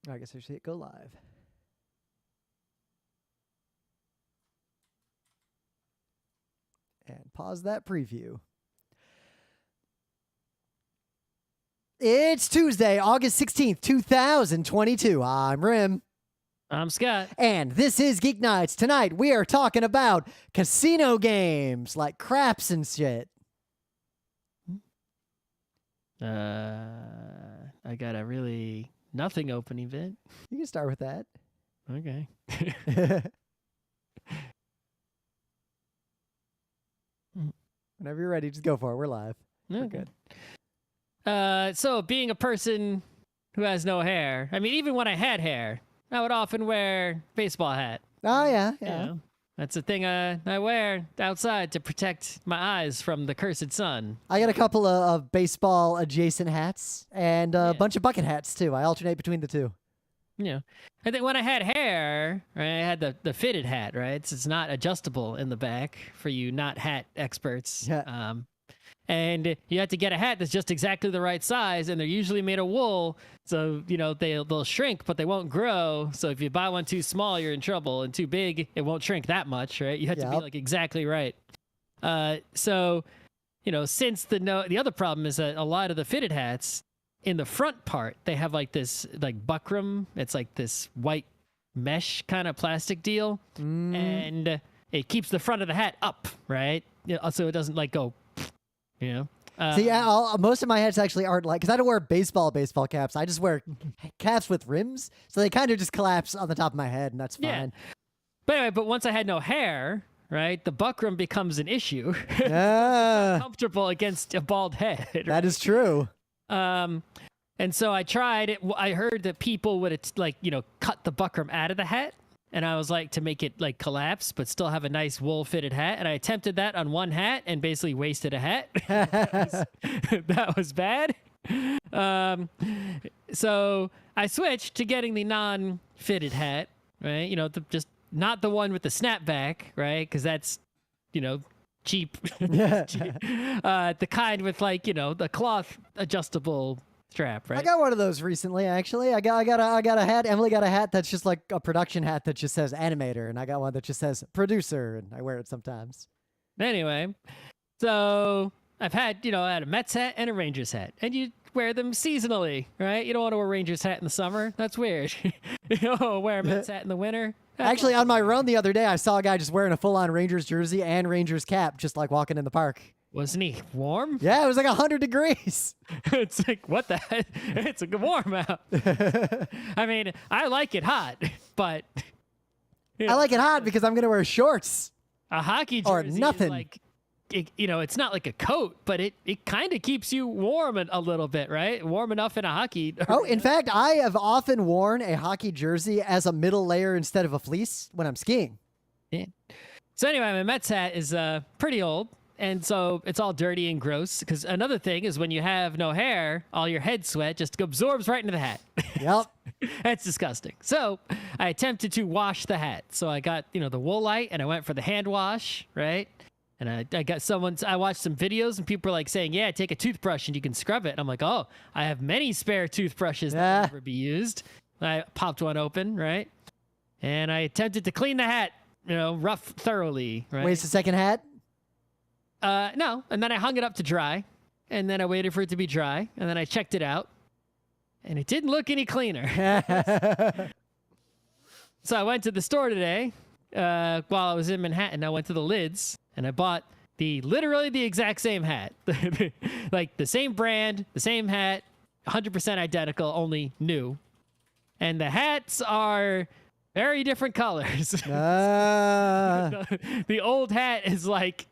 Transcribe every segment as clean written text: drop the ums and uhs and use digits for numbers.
I guess I should hit go live. And pause that preview. It's Tuesday, August 16th, 2022. I'm Rim. I'm Scott. And this is Geek Nights. Tonight we are talking about casino games like craps and shit. I got a really nothing open event. You can start with that. Okay. Whenever you're ready, just go for it. We're live. We're Okay. good. So being a person who has no hair, I mean, even when I had hair, I would often wear baseball hat. Oh, yeah. You Yeah. know, that's the thing I wear outside to protect my eyes from the cursed sun. I got a couple of baseball adjacent hats and a Yeah. bunch of bucket hats, too. I alternate between the two. Yeah. I think when I had hair, right, I had the fitted hat, right? It's not adjustable in the back for you not hat experts. Yeah. And you have to get a hat that's just exactly the right size, and they're usually made of wool, so you know they'll shrink, but they won't grow. So if you buy one too small, you're in trouble, and too big, it won't shrink that much, right? You have to be like exactly right. So you know, since the other problem is that a lot of the fitted hats in the front part, they have like this like buckram. It's like this white mesh kind of plastic deal, and it keeps the front of the hat up, right? So it doesn't like go. Yeah. See, most of my hats actually aren't like, because I don't wear baseball caps. I just wear caps with rims, so they kind of just collapse on the top of my head, and that's fine. Yeah. But anyway, once I had no hair, right, the buckram becomes an issue. Comfortable against a bald head. Right? That is true. And so I tried it. I heard that people would cut the buckram out of the hat. And I was like, to make it like collapse, but still have a nice wool fitted hat. And I attempted that on one hat and basically wasted a hat. That was bad. So I switched to getting the non-fitted hat, right? You know, just not the one with the snapback, right? Because that's, you know, cheap. The kind with like, you know, the cloth adjustable strap, right? I got one of those recently, actually. I got a hat. Emily got a hat that's just like a production hat that just says animator, and I got one that just says producer, and I wear it sometimes. Anyway, so I've had, I had a Mets hat and a Rangers hat, and you wear them seasonally, right? You don't want to wear a Rangers hat in the summer. That's weird. You don't wear a Mets hat in the winter. Actually, on my run the other day, I saw a guy just wearing a full-on Rangers jersey and Rangers cap, just like walking in the park. Wasn't he warm? Yeah, it was like 100 degrees. It's like, what the heck? It's a good warm out. I mean, I like it hot, but... I like it hot because I'm going to wear shorts. A hockey jersey or nothing. Is like, it's not like a coat, but it kind of keeps you warm a little bit, right? Warm enough in a hockey. Oh, in fact, I have often worn a hockey jersey as a middle layer instead of a fleece when I'm skiing. Yeah. So anyway, my Mets hat is pretty old. And so it's all dirty and gross. Because another thing is when you have no hair, all your head sweat just absorbs right into the hat. Yep. That's disgusting. So I attempted to wash the hat. So I got, the Woolite and I went for the hand wash, right? And I got I watched some videos and people were like saying, yeah, take a toothbrush and you can scrub it. And I'm like, oh, I have many spare toothbrushes that will never be used. And I popped one open, right? And I attempted to clean the hat, thoroughly, right? Wait, it's the second hat? No, and then I hung it up to dry, and then I waited for it to be dry, and then I checked it out, and it didn't look any cleaner. So I went to the store today while I was in Manhattan. I went to the Lids, and I bought literally the exact same hat. Like the same brand, the same hat, 100% identical, only new. And the hats are very different colors. The old hat is like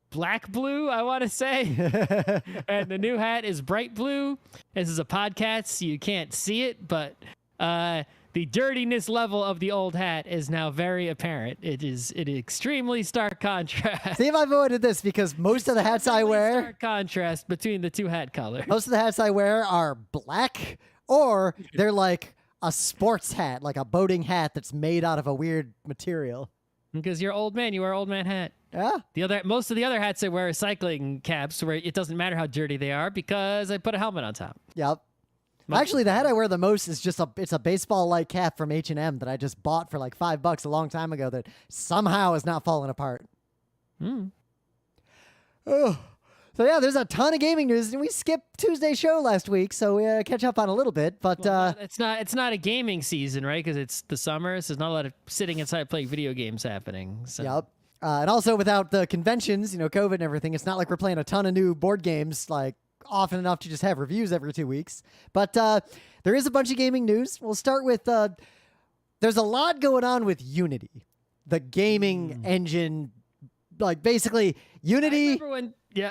black blue, I want to say. And the new hat is bright blue. This is a podcast, so you can't see it, but the dirtiness level of the old hat is now very apparent. It is extremely stark contrast. See if I avoided this because most of the hats I wear... Stark contrast between the two hat colors. Most of the hats I wear are black, or they're like a sports hat, like a boating hat that's made out of a weird material. Because you're old man, you wear old man hat. Yeah. Most of the other hats I wear are cycling caps where it doesn't matter how dirty they are because I put a helmet on top. Yep. Actually, the hat I wear the most is just it's a baseball-like cap from H&M that I just bought for like $5 a long time ago that somehow is not falling apart. Oh. So yeah, there's a ton of gaming news, and we skipped Tuesday's show last week, so we catch up on a little bit. But it's not a gaming season, right? Because it's the summer, so there's not a lot of sitting inside playing video games happening. So. Yep. And also without the conventions, COVID and everything, it's not like we're playing a ton of new board games like often enough to just have reviews every 2 weeks. But there is a bunch of gaming news. We'll start with there's a lot going on with Unity, the gaming engine. Like basically Unity.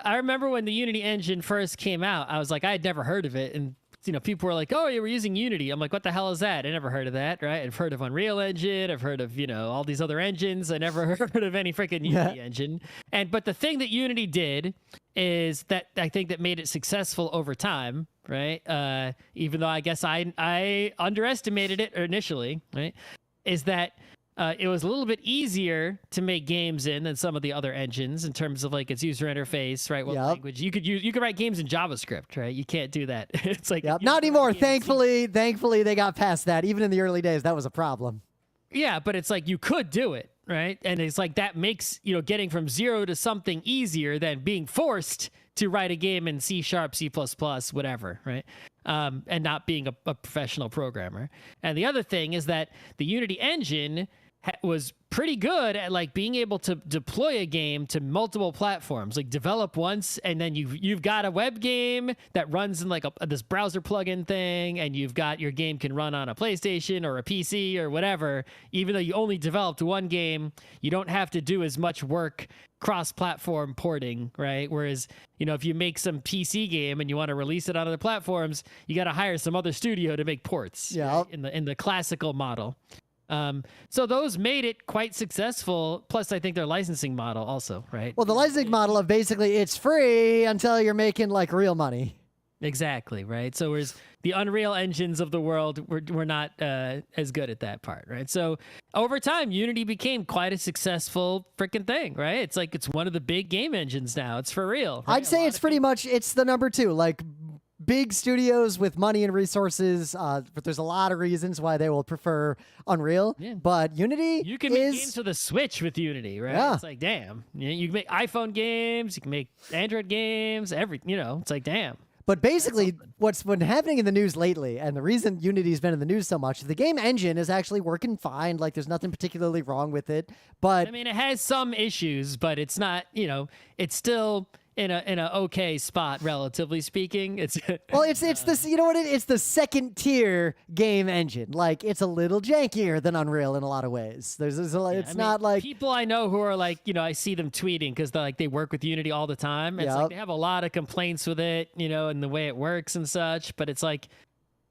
I remember when the Unity engine first came out. I was like, I had never heard of it, and people were like, "Oh, yeah, we're using Unity." I'm like, "What the hell is that?" I never heard of that, right? I've heard of Unreal Engine. I've heard of all these other engines. I never heard of any freaking Unity engine. But the thing that Unity did is that I think that made it successful over time, right? Even though I guess I underestimated it initially, right? Is that it was a little bit easier to make games in than some of the other engines in terms of like its user interface, right? What language you could write games in JavaScript, right? You can't do that. It's like not anymore. Thankfully, they got past that. Even in the early days, that was a problem. Yeah, but it's like you could do it, right? And it's like that makes getting from zero to something easier than being forced to write a game in C#, C++, whatever, right? And not being a professional programmer. And the other thing is that the Unity engine was pretty good at like being able to deploy a game to multiple platforms, like develop once, and then you've got a web game that runs in like this browser plugin thing, and you've got your game can run on a PlayStation or a PC or whatever. Even though you only developed one game, you don't have to do as much work cross-platform porting, right? Whereas, if you make some PC game and you want to release it on other platforms, you got to hire some other studio to make ports, right? in the classical model. So those made it quite successful. Plus, I think their licensing model also, right? Well, the licensing model of basically it's free until you're making like real money. Exactly, right? So whereas the Unreal engines of the world were not as good at that part, right? So over time, Unity became quite a successful freaking thing, right? It's like it's one of the big game engines now. It's for real. Right? I'd say it's pretty much it's the number 2. Like big studios with money and resources, but there's a lot of reasons why they will prefer Unreal. Yeah. But Unity, you can make games for the Switch with Unity, right? Yeah. It's like damn, you can make iPhone games, you can make Android games, it's like damn. But basically, what's been happening in the news lately, and the reason Unity's been in the news so much, is the game engine is actually working fine. Like, there's nothing particularly wrong with it. But I mean, it has some issues, but it's not. It's still in a okay spot, relatively speaking. It's it's this. You know what? It's the second tier game engine. Like, it's a little jankier than Unreal in a lot of ways. It's not like people I know who are like, I see them tweeting because they work with Unity all the time. It's like they have a lot of complaints with it, and the way it works and such. But it's like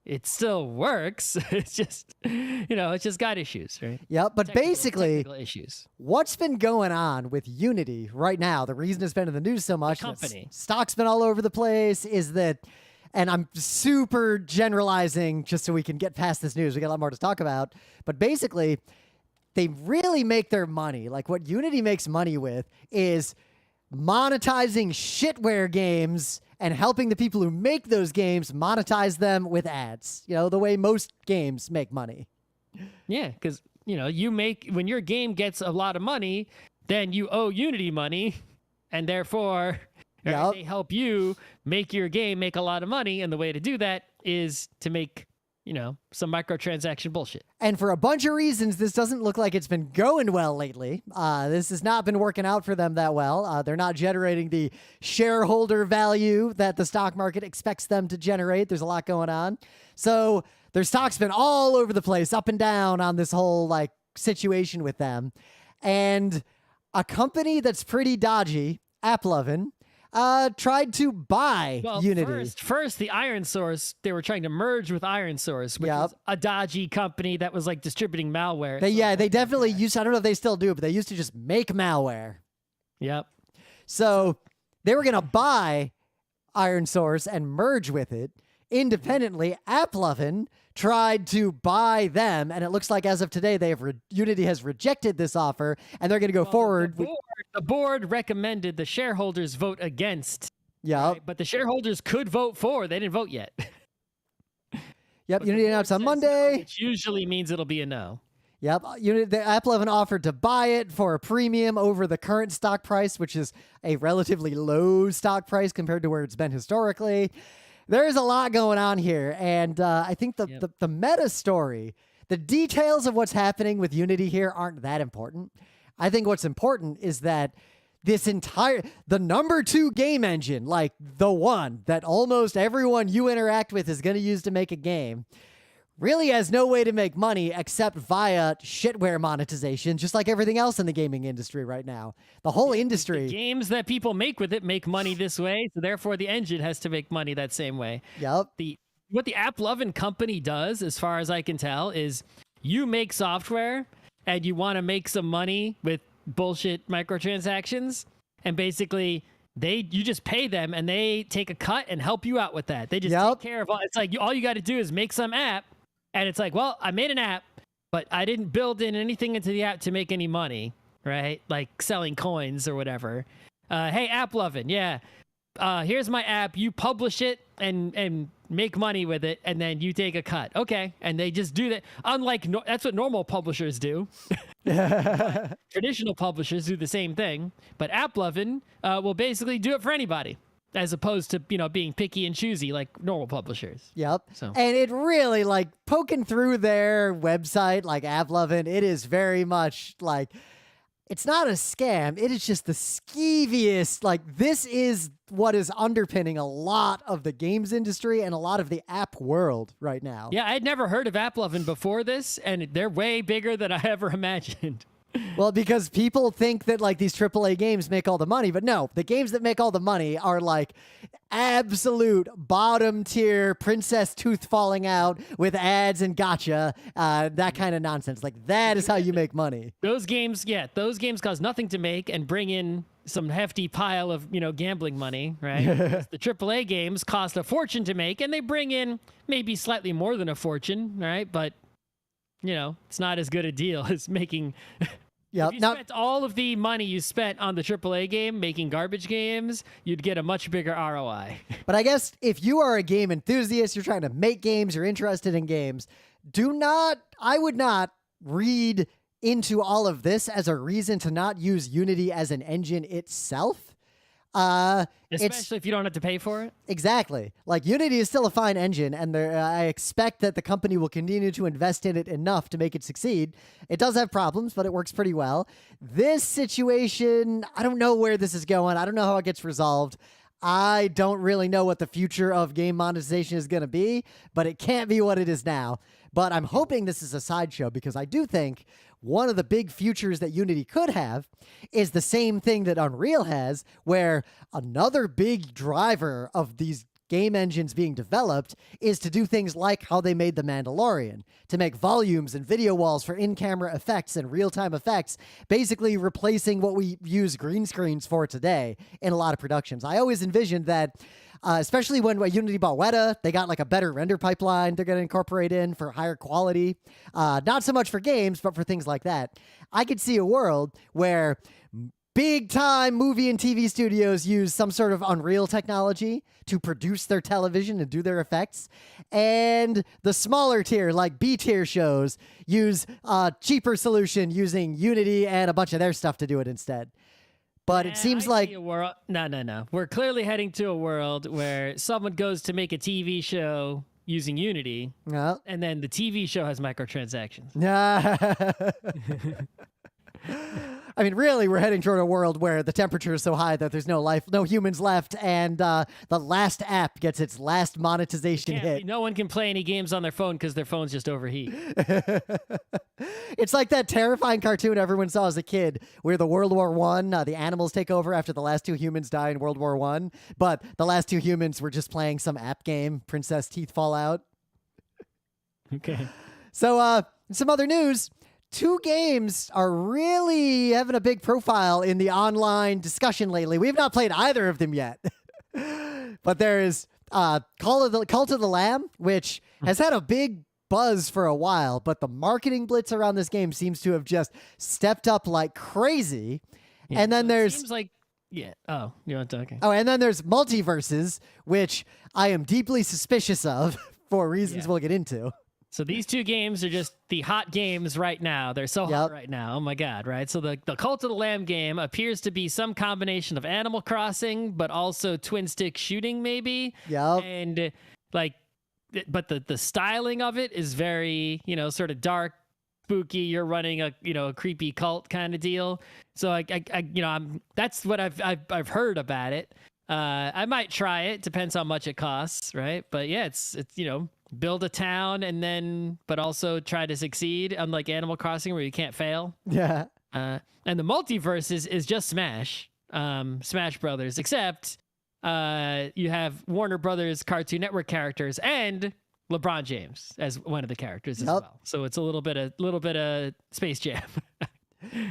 it still works. It's just, it's just got issues, right? Yeah, but basically, issues. What's been going on with Unity right now, the reason it's been in the news so much, the company. Stock's been all over the place, is that, and I'm super generalizing just so we can get past this news. We got a lot more to talk about. But basically, they really make their money. Like, what Unity makes money with is monetizing shitware games and helping the people who make those games monetize them with ads. The way most games make money. Yeah, because, when your game gets a lot of money, then you owe Unity money, and therefore they help you make your game make a lot of money, and the way to do that is to make some microtransaction bullshit. And for a bunch of reasons, this doesn't look like it's been going well lately. This has not been working out for them that well. They're not generating the shareholder value that the stock market expects them to generate. There's a lot going on. So their stock's been all over the place, up and down on this whole situation with them. And a company that's pretty dodgy, AppLovin, tried to buy Unity. First, the Iron Source, they were trying to merge with Iron Source, which is a dodgy company that was distributing malware. They definitely used, I don't know if they still do, but they used to just make malware. Yep. So they were going to buy Iron Source and merge with it. Independently, AppLovin tried to buy them, and it looks like as of today, Unity has rejected this offer, and they're going to go forward. The board recommended the shareholders vote against. Yeah, right? But the shareholders could vote for. They didn't vote yet. Yep, But Unity the board announced on says Monday. no, which usually means it'll be a no. Yep, the AppLovin offered to buy it for a premium over the current stock price, which is a relatively low stock price compared to where it's been historically. There's a lot going on here, and I think the meta story, the details of what's happening with Unity here aren't that important. I think what's important is that the number 2 game engine, like the one that almost everyone you interact with is going to use to make a game, really has no way to make money except via shitware monetization, just like everything else in the gaming industry right now. The whole industry. The games that people make with it make money this way, so therefore the engine has to make money that same way. Yep. What the AppLovin company does, as far as I can tell, is you make software and you want to make some money with bullshit microtransactions, and basically you just pay them and they take a cut and help you out with that. They just take care of it's like all you got to do is make some app. And it's like, well, I made an app, but I didn't build in anything into the app to make any money, right? Like selling coins or whatever. Hey, AppLovin, yeah. Here's my app. You publish it and make money with it, and then you take a cut. Okay, and they just do that. Unlike that's what normal publishers do. Traditional publishers do the same thing, but AppLovin will basically do it for anybody, as opposed to, being picky and choosy like normal publishers. Yep. So. And it really, like, poking through their website, like AppLovin, it is very much like, it's not a scam. It is just the skeeviest. Like, this is what is underpinning a lot of the games industry and a lot of the app world right now. Yeah, I had never heard of AppLovin before this, and they're way bigger than I ever imagined. Well, because people think that, like, these AAA games make all the money, but no, the games that make all the money are like absolute bottom tier princess tooth falling out with ads and gotcha, that kind of nonsense. Like, that is how you make money. Those games cost nothing to make and bring in some hefty pile of, gambling money, right? The AAA games cost a fortune to make, and they bring in maybe slightly more than a fortune, right? But, it's not as good a deal as making... Yep. If you spent all of the money you spent on the AAA game making garbage games, you'd get a much bigger ROI. But I guess if you are a game enthusiast, you're trying to make games, you're interested in games, I would not read into all of this as a reason to not use Unity as an engine itself. Especially if you don't have to pay for it. Exactly. Like, Unity is still a fine engine, and I expect that the company will continue to invest in it enough to make it succeed. It does have problems, but it works pretty well. This situation, I don't know where this is going. I don't know how it gets resolved. I don't really know what the future of game monetization is going to be, but it can't be what it is now. But I'm hoping this is a sideshow, because I do think one of the big futures that Unity could have is the same thing that Unreal has, where another big driver of these game engines being developed is to do things like how they made The Mandalorian, to make volumes and video walls for in-camera effects and real-time effects, basically replacing what we use green screens for today in a lot of productions. I always envisioned that, especially when Unity bought Weta, they got like a better render pipeline they're going to incorporate in for higher quality. Not so much for games, but for things like that. I could see a world where big-time movie and TV studios use some sort of Unreal technology to produce their television and do their effects, and the smaller tier, like B-tier shows, use a cheaper solution using Unity and a bunch of their stuff to do it instead. But it seems like... No. We're clearly heading to a world where someone goes to make a TV show using Unity, and then the TV show has microtransactions. I mean, really, we're heading toward a world where the temperature is so high that there's no humans left, and the last app gets its last monetization hit. No one can play any games on their phone because their phones just overheat. It's like that terrifying cartoon everyone saw as a kid, where the World War I, the animals take over after the last 2 humans die in World War I, but the last 2 humans were just playing some app game, Princess Teeth Fall Out. Okay. So, some other news. 2 games are really having a big profile in the online discussion lately. We have not played either of them yet. But there is Cult of the Lamb, which has had a big buzz for a while, but the marketing blitz around this game seems to have just stepped up like crazy. Yeah, and then there's... seems like... Yeah. Oh, you want to talk? Okay. Oh, and then there's MultiVersus, which I am deeply suspicious of for reasons Yeah. we'll get into. So these two games are just the hot games right now. They're so hot right now. Oh my God, right? So the Cult of the Lamb game appears to be some combination of Animal Crossing, but also twin stick shooting maybe. Yep. And like, but the styling of it is very, sort of dark, spooky. You're running a creepy cult kind of deal. So that's what I've heard about it. I might try it. Depends how much it costs, right? But yeah, it's build a town but also try to succeed, unlike Animal Crossing where you can't fail. Yeah. And the multiverse is just Smash Brothers, except you have Warner Brothers Cartoon Network characters and LeBron James as one of the characters as well. So it's a little bit of Space Jam.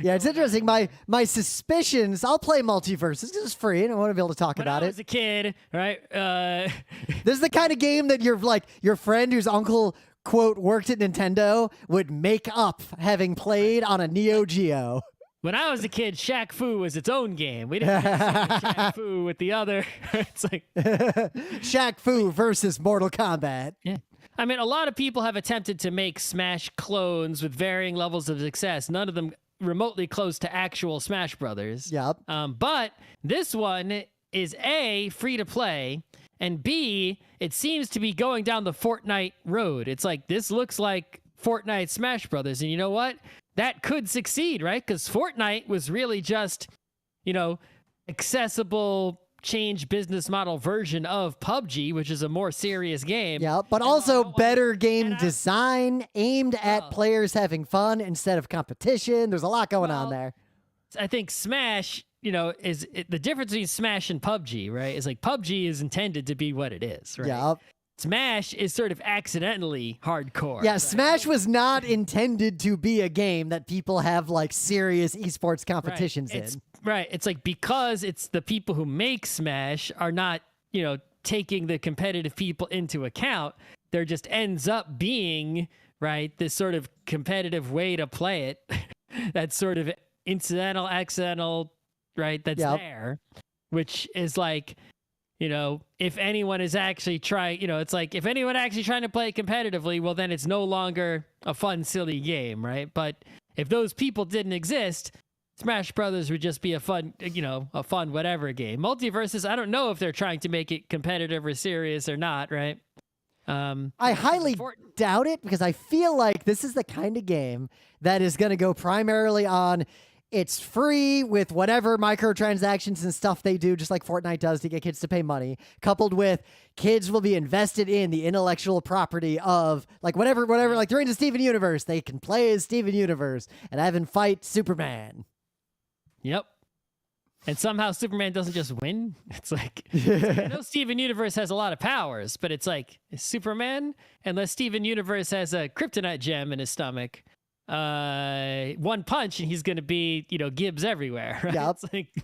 Yeah, it's interesting. My suspicions. I'll play MultiVersus because it's free, and I want to be able to talk about I it. was a kid, right? This is the kind of game that your friend whose uncle quote worked at Nintendo would make up having played on a Neo Geo. When I was a kid, Shaq Fu was its own game. We didn't have Shaq Fu with the other. It's like Shaq Fu versus Mortal Kombat. Yeah. I mean, a lot of people have attempted to make Smash clones with varying levels of success. None of them remotely close to actual Smash Brothers. Yep. But this one is A, free to play, and B, it seems to be going down the Fortnite road. It's like, this looks like Fortnite Smash Brothers. And you know what? That could succeed, right? Because Fortnite was really just, accessible change business model version of PUBG, which is a more serious game. Yeah, but also better game design aimed at players having fun instead of competition. There's a lot going on there. I think Smash, the difference between Smash and PUBG, right? Is like PUBG is intended to be what it is, right? Yeah. Smash is sort of accidentally hardcore. Yeah, right? Smash was not intended to be a game that people have like serious esports competitions in. Right. It's like, because it's the people who make Smash are not, taking the competitive people into account, there just ends up being, right, this sort of competitive way to play it that's sort of incidental, accidental, right, that's there, which is like, if anyone is actually trying, it's like, if anyone actually trying to play it competitively, well, then it's no longer a fun, silly game, right? But if those people didn't exist, Smash Brothers would just be a fun whatever game. MultiVersus, I don't know if they're trying to make it competitive or serious or not, right? I highly doubt it, because I feel like this is the kind of game that is going to go primarily on it's free with whatever microtransactions and stuff they do, just like Fortnite does to get kids to pay money, coupled with kids will be invested in the intellectual property of like whatever, like they're into Steven Universe. They can play as Steven Universe and have him fight Superman. Yep. And somehow Superman doesn't just win. It's like, I know Steven Universe has a lot of powers, but it's like, Superman, unless Steven Universe has a kryptonite gem in his stomach, one punch and he's going to be, Gibbs everywhere. Right? Yep. It's like,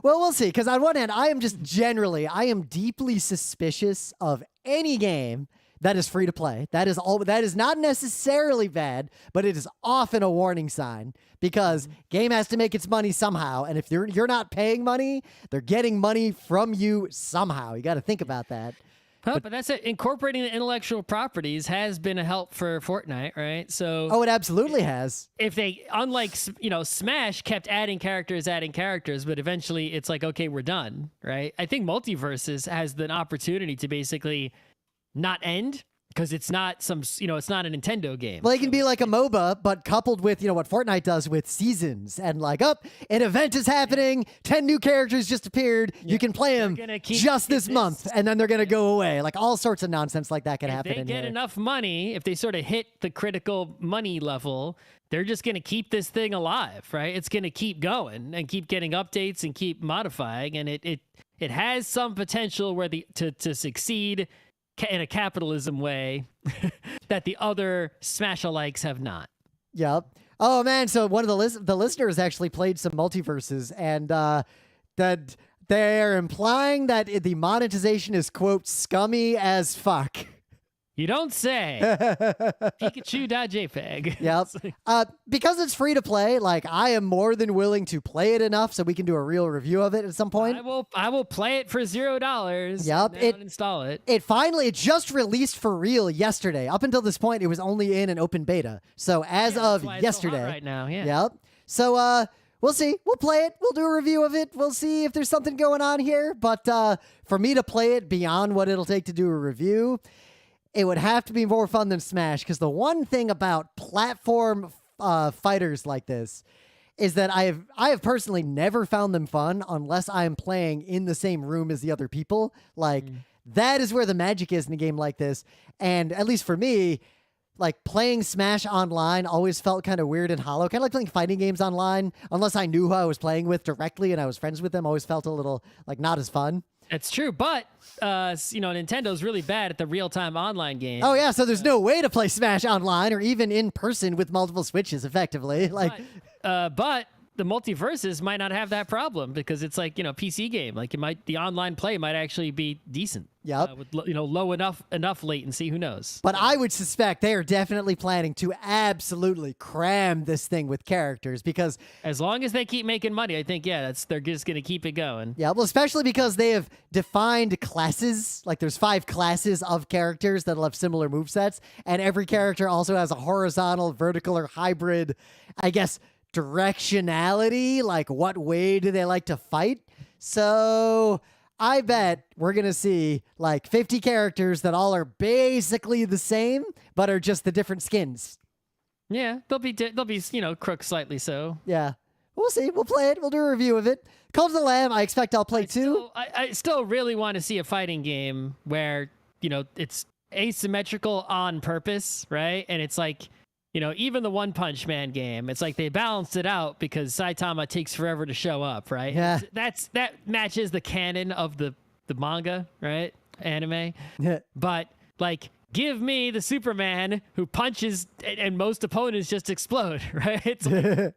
well, we'll see. Because on one hand, I am deeply suspicious of any game that is free to play. That is not necessarily bad, but it is often a warning sign, because game has to make its money somehow. And if you're not paying money, they're getting money from you somehow. You got to think about that. But that's it. Incorporating the intellectual properties has been a help for Fortnite, right? So it absolutely has. If they, unlike Smash, kept adding characters, but eventually it's like, okay, we're done, right? I think MultiVersus has the opportunity to basically not end, because it's not it's not a Nintendo game. Well, it can be like a MOBA, but coupled with, what Fortnite does with seasons, and like, an event is happening, 10 new characters just appeared, you can play them just this month, and then they're going to go away. Like, all sorts of nonsense like that can happen in here. If they get enough money, if they sort of hit the critical money level, they're just going to keep this thing alive, right? It's going to keep going and keep getting updates and keep modifying, and it has some potential where to succeed in a capitalism way that the other Smash-alikes have not. Yep. Oh man, so one of the listeners actually played some multiverses, and that they're implying that the monetization is quote scummy as fuck. You don't say. Pikachu.jpg. Yep. Because it's free to play, like I am more than willing to play it enough so we can do a real review of it at some point. I will play it for $0. Yep. Install it. It just released for real yesterday. Up until this point, it was only in an open beta. So as of yesterday, so hot right now, yeah. Yep. So we'll see. We'll play it. We'll do a review of it. We'll see if there's something going on here. But for me to play it beyond what it'll take to do a review, it would have to be more fun than Smash, because the one thing about platform fighters like this is that I have personally never found them fun unless I am playing in the same room as the other people. Like, that is where the magic is in a game like this. And at least for me, like playing Smash online always felt kind of weird and hollow. Kind of like playing fighting games online, unless I knew who I was playing with directly and I was friends with them, always felt a little like not as fun. It's true, but Nintendo's really bad at the real-time online game. Oh yeah, so there's no way to play Smash online or even in person with multiple Switches effectively. Like, but the Multiverses might not have that problem because it's like, PC game. Like the online play might actually be decent. Yep. With low enough latency. Who knows? But I would suspect they are definitely planning to absolutely cram this thing with characters, because as long as they keep making money, I think they're just gonna keep it going. Yeah, well, especially because they have defined classes. Like there's 5 classes of characters that'll have similar movesets, and every character also has a horizontal, vertical, or hybrid, I guess, directionality. Like what way do they like to fight? So I bet we're going to see like 50 characters that all are basically the same, but are just the different skins. Yeah, they'll be crooked slightly so. Yeah. We'll see. We'll play it. We'll do a review of it. Cult of the Lamb, I expect I'll play too. I still really want to see a fighting game where, it's asymmetrical on purpose, right? And it's like, even the One Punch Man game, it's like they balanced it out because Saitama takes forever to show up, right? Yeah. That matches the canon of the manga, right? Anime. Yeah. But like, give me the Superman who punches and most opponents just explode, right? But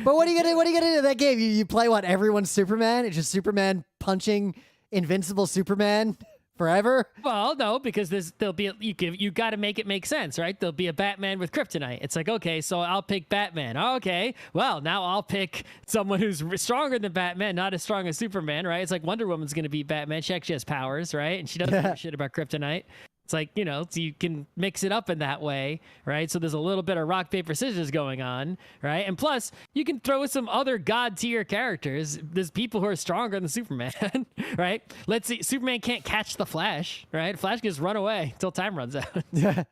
what are you gonna do in that game? You play what? Everyone's Superman? It's just Superman punching invincible Superman forever? Well, no, because you got to make it make sense, right? There'll be a Batman with kryptonite. It's like, okay, so I'll pick Batman. Oh, okay, well, now I'll pick someone who's stronger than Batman, not as strong as Superman, right? It's like Wonder Woman's going to beat Batman. She actually has powers, right? And she doesn't give a shit about kryptonite. It's like, so you can mix it up in that way, right? So there's a little bit of rock, paper, scissors going on, right? And plus, you can throw in some other god tier characters. There's people who are stronger than Superman, right? Let's see, Superman can't catch the Flash, right? Flash can just run away until time runs out. Here,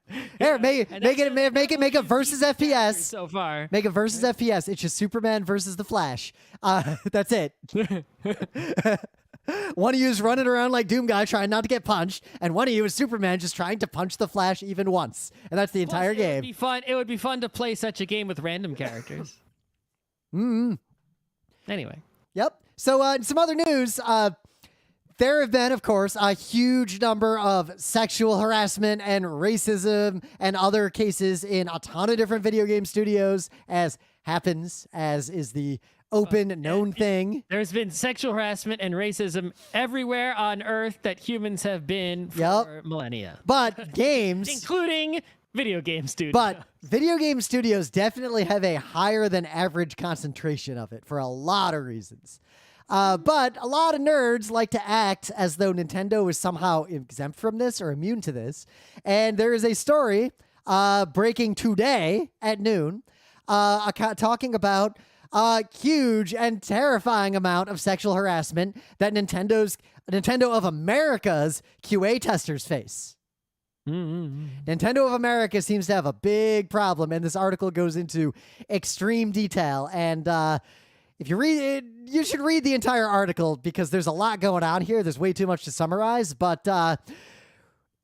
make a versus FPS. So far. Make a versus FPS. It's just Superman versus the Flash. That's it. One of you is running around like Doom Guy trying not to get punched, and one of you is Superman just trying to punch the Flash even once. And that's the entire game. It would be fun to play such a game with random characters. Anyway. Yep. So some other news. There have been, of course, a huge number of sexual harassment and racism and other cases in a ton of different video game studios, as is the open, known thing. There's been sexual harassment and racism everywhere on Earth that humans have been for millennia. But games... including video game studios. But video game studios definitely have a higher than average concentration of it for a lot of reasons. But a lot of nerds like to act as though Nintendo is somehow exempt from this or immune to this. And there is a story breaking today at noon talking about a huge and terrifying amount of sexual harassment that Nintendo of America's QA testers face. Nintendo of America seems to have a big problem, and this article goes into extreme detail. And if you read it, you should read the entire article because there's a lot going on here. There's way too much to summarize. But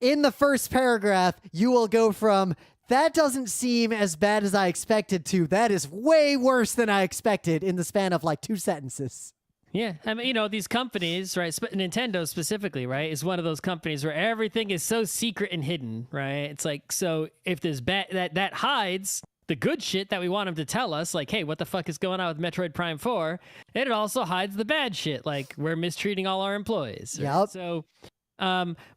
in the first paragraph, you will go from, that doesn't seem as bad as I expected, to that is way worse than I expected, in the span of like 2 sentences. Yeah, I mean, these companies, right? Nintendo specifically, right, is one of those companies where everything is so secret and hidden, right? It's like, so if there's that hides the good shit that we want them to tell us, like, hey, what the fuck is going on with Metroid Prime 4? And it also hides the bad shit, like we're mistreating all our employees. Right? Yep. So,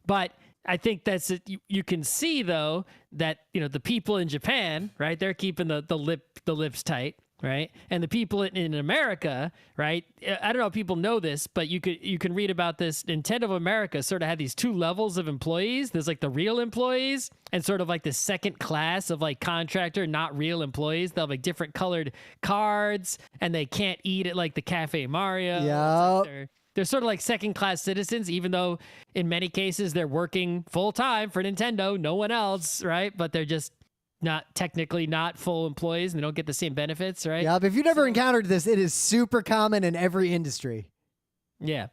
but I think that's it. You can see though that the people in Japan, right? They're keeping the lips tight, right? And the people in America, right? I don't know if people know this, but you can read about this. Nintendo of America sort of had these two levels of employees. There's like the real employees and sort of like the second class of like contractor, not real employees. They'll have like different colored cards, and they can't eat at like the Cafe Mario. Yeah. They're sort of like second-class citizens, even though in many cases they're working full-time for Nintendo, no one else, right? But they're just technically not full employees, and they don't get the same benefits, right? Yeah, but if you've never encountered this, it is super common in every industry. Yeah.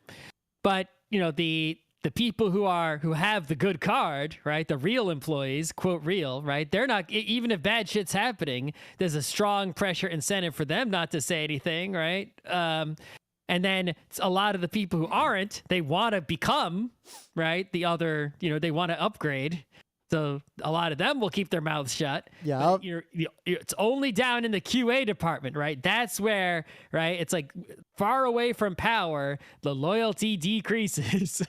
But, the people who have the good card, right? The real employees, quote real, right? They're not, even if bad shit's happening, there's a strong pressure incentive for them not to say anything, right? And then a lot of the people who aren't, they want to become, right, the other, they want to upgrade. So a lot of them will keep their mouths shut. Yeah. It's only down in the QA department, right? That's where, right, it's like far away from power, the loyalty decreases,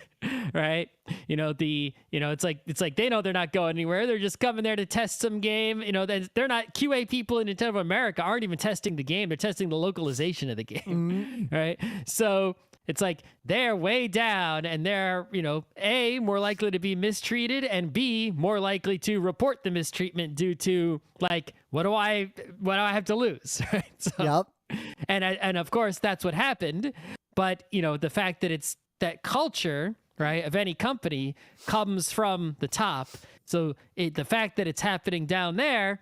right? It's like they know they're not going anywhere. They're just coming there to test some game. They're not QA people in Nintendo of America aren't even testing the game. They're testing the localization of the game, right? So it's like they're way down, and they're, A, more likely to be mistreated, and B, more likely to report the mistreatment due to like, what do I have to lose? Right? So, yep. And of course that's what happened. But, the fact that it's that culture, right, of any company comes from the top. So the fact that it's happening down there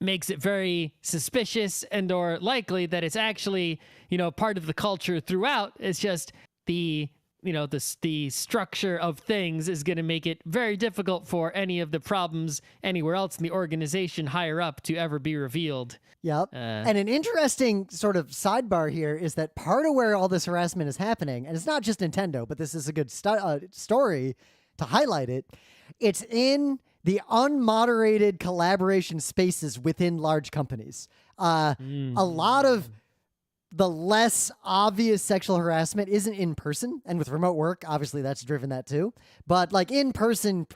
makes it very suspicious and or likely that it's actually, part of the culture throughout. It's just the structure of things is going to make it very difficult for any of the problems anywhere else in the organization higher up to ever be revealed. Yep. And an interesting sort of sidebar here is that part of where all this harassment is happening, and it's not just Nintendo, but this is a good story to highlight it, it's in the unmoderated collaboration spaces within large companies. A lot of the less obvious sexual harassment isn't in person, and with remote work, obviously that's driven that too. But like in person,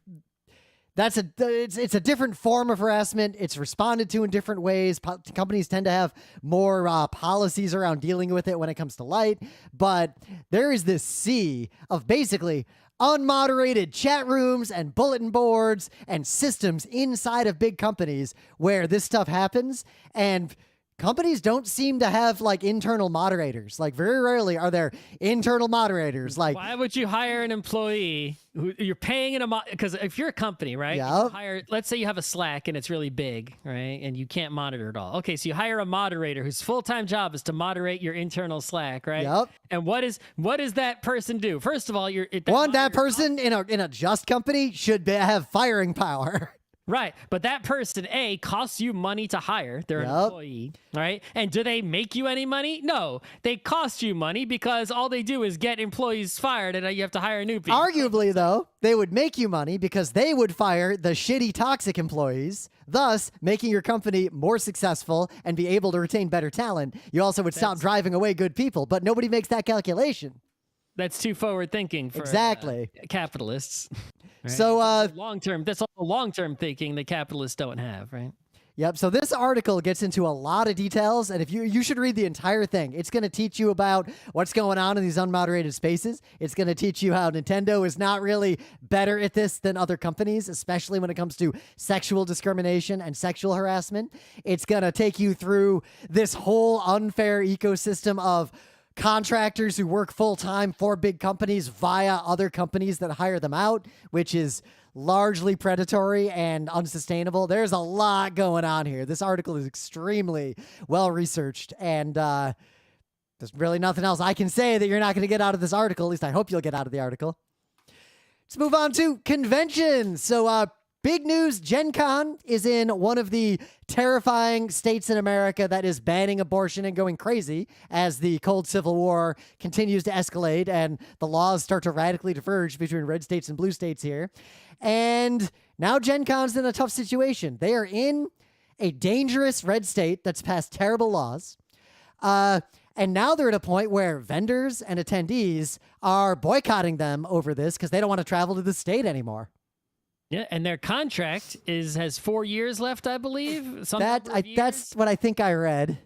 it's a different form of harassment. It's responded to in different ways. Companies tend to have more policies around dealing with it when it comes to light. But there is this sea of basically unmoderated chat rooms and bulletin boards and systems inside of big companies where this stuff happens, and companies don't seem to have like internal moderators. Like very rarely are there internal moderators. Like, why would you hire an employee who you're paying because if you're a company, right? Yep. Let's say you have a Slack and it's really big, right? And you can't monitor it all. Okay, so you hire a moderator whose full-time job is to moderate your internal Slack, right? Yep. And what does that person do? First of all, that person in a just company should have firing power. Right. But that person, A, costs you money to hire. They're an employee, right? And do they make you any money? No. They cost you money because all they do is get employees fired, and you have to hire new people. Arguably, though, they would make you money because they would fire the shitty, toxic employees, thus making your company more successful and be able to retain better talent. You also would stop driving away good people, but nobody makes that calculation. That's too forward thinking for capitalists. Right? So long-term, that's all the long-term thinking that capitalists don't have, right? Yep. So this article gets into a lot of details, and if you should read the entire thing. It's going to teach you about what's going on in these unmoderated spaces. It's going to teach you how Nintendo is not really better at this than other companies, especially when it comes to sexual discrimination and sexual harassment. It's going to take you through this whole unfair ecosystem of contractors who work full-time for big companies via other companies that hire them out, which is largely predatory and unsustainable. There's a lot going on here. This article is extremely well-researched, and there's really nothing else I can say that you're not going to get out of this article. At least I hope you'll get out of the article. Let's move on to conventions. So, big news, GenCon is in one of the terrifying states in America that is banning abortion and going crazy as the cold civil war continues to escalate and the laws start to radically diverge between red states and blue states here. And now GenCon's in a tough situation. They are in a dangerous red state that's passed terrible laws. And now they're at a point where vendors and attendees are boycotting them over this because they don't want to travel to the state anymore. Yeah, and their contract has 4 years left, I believe. That's what I think I read.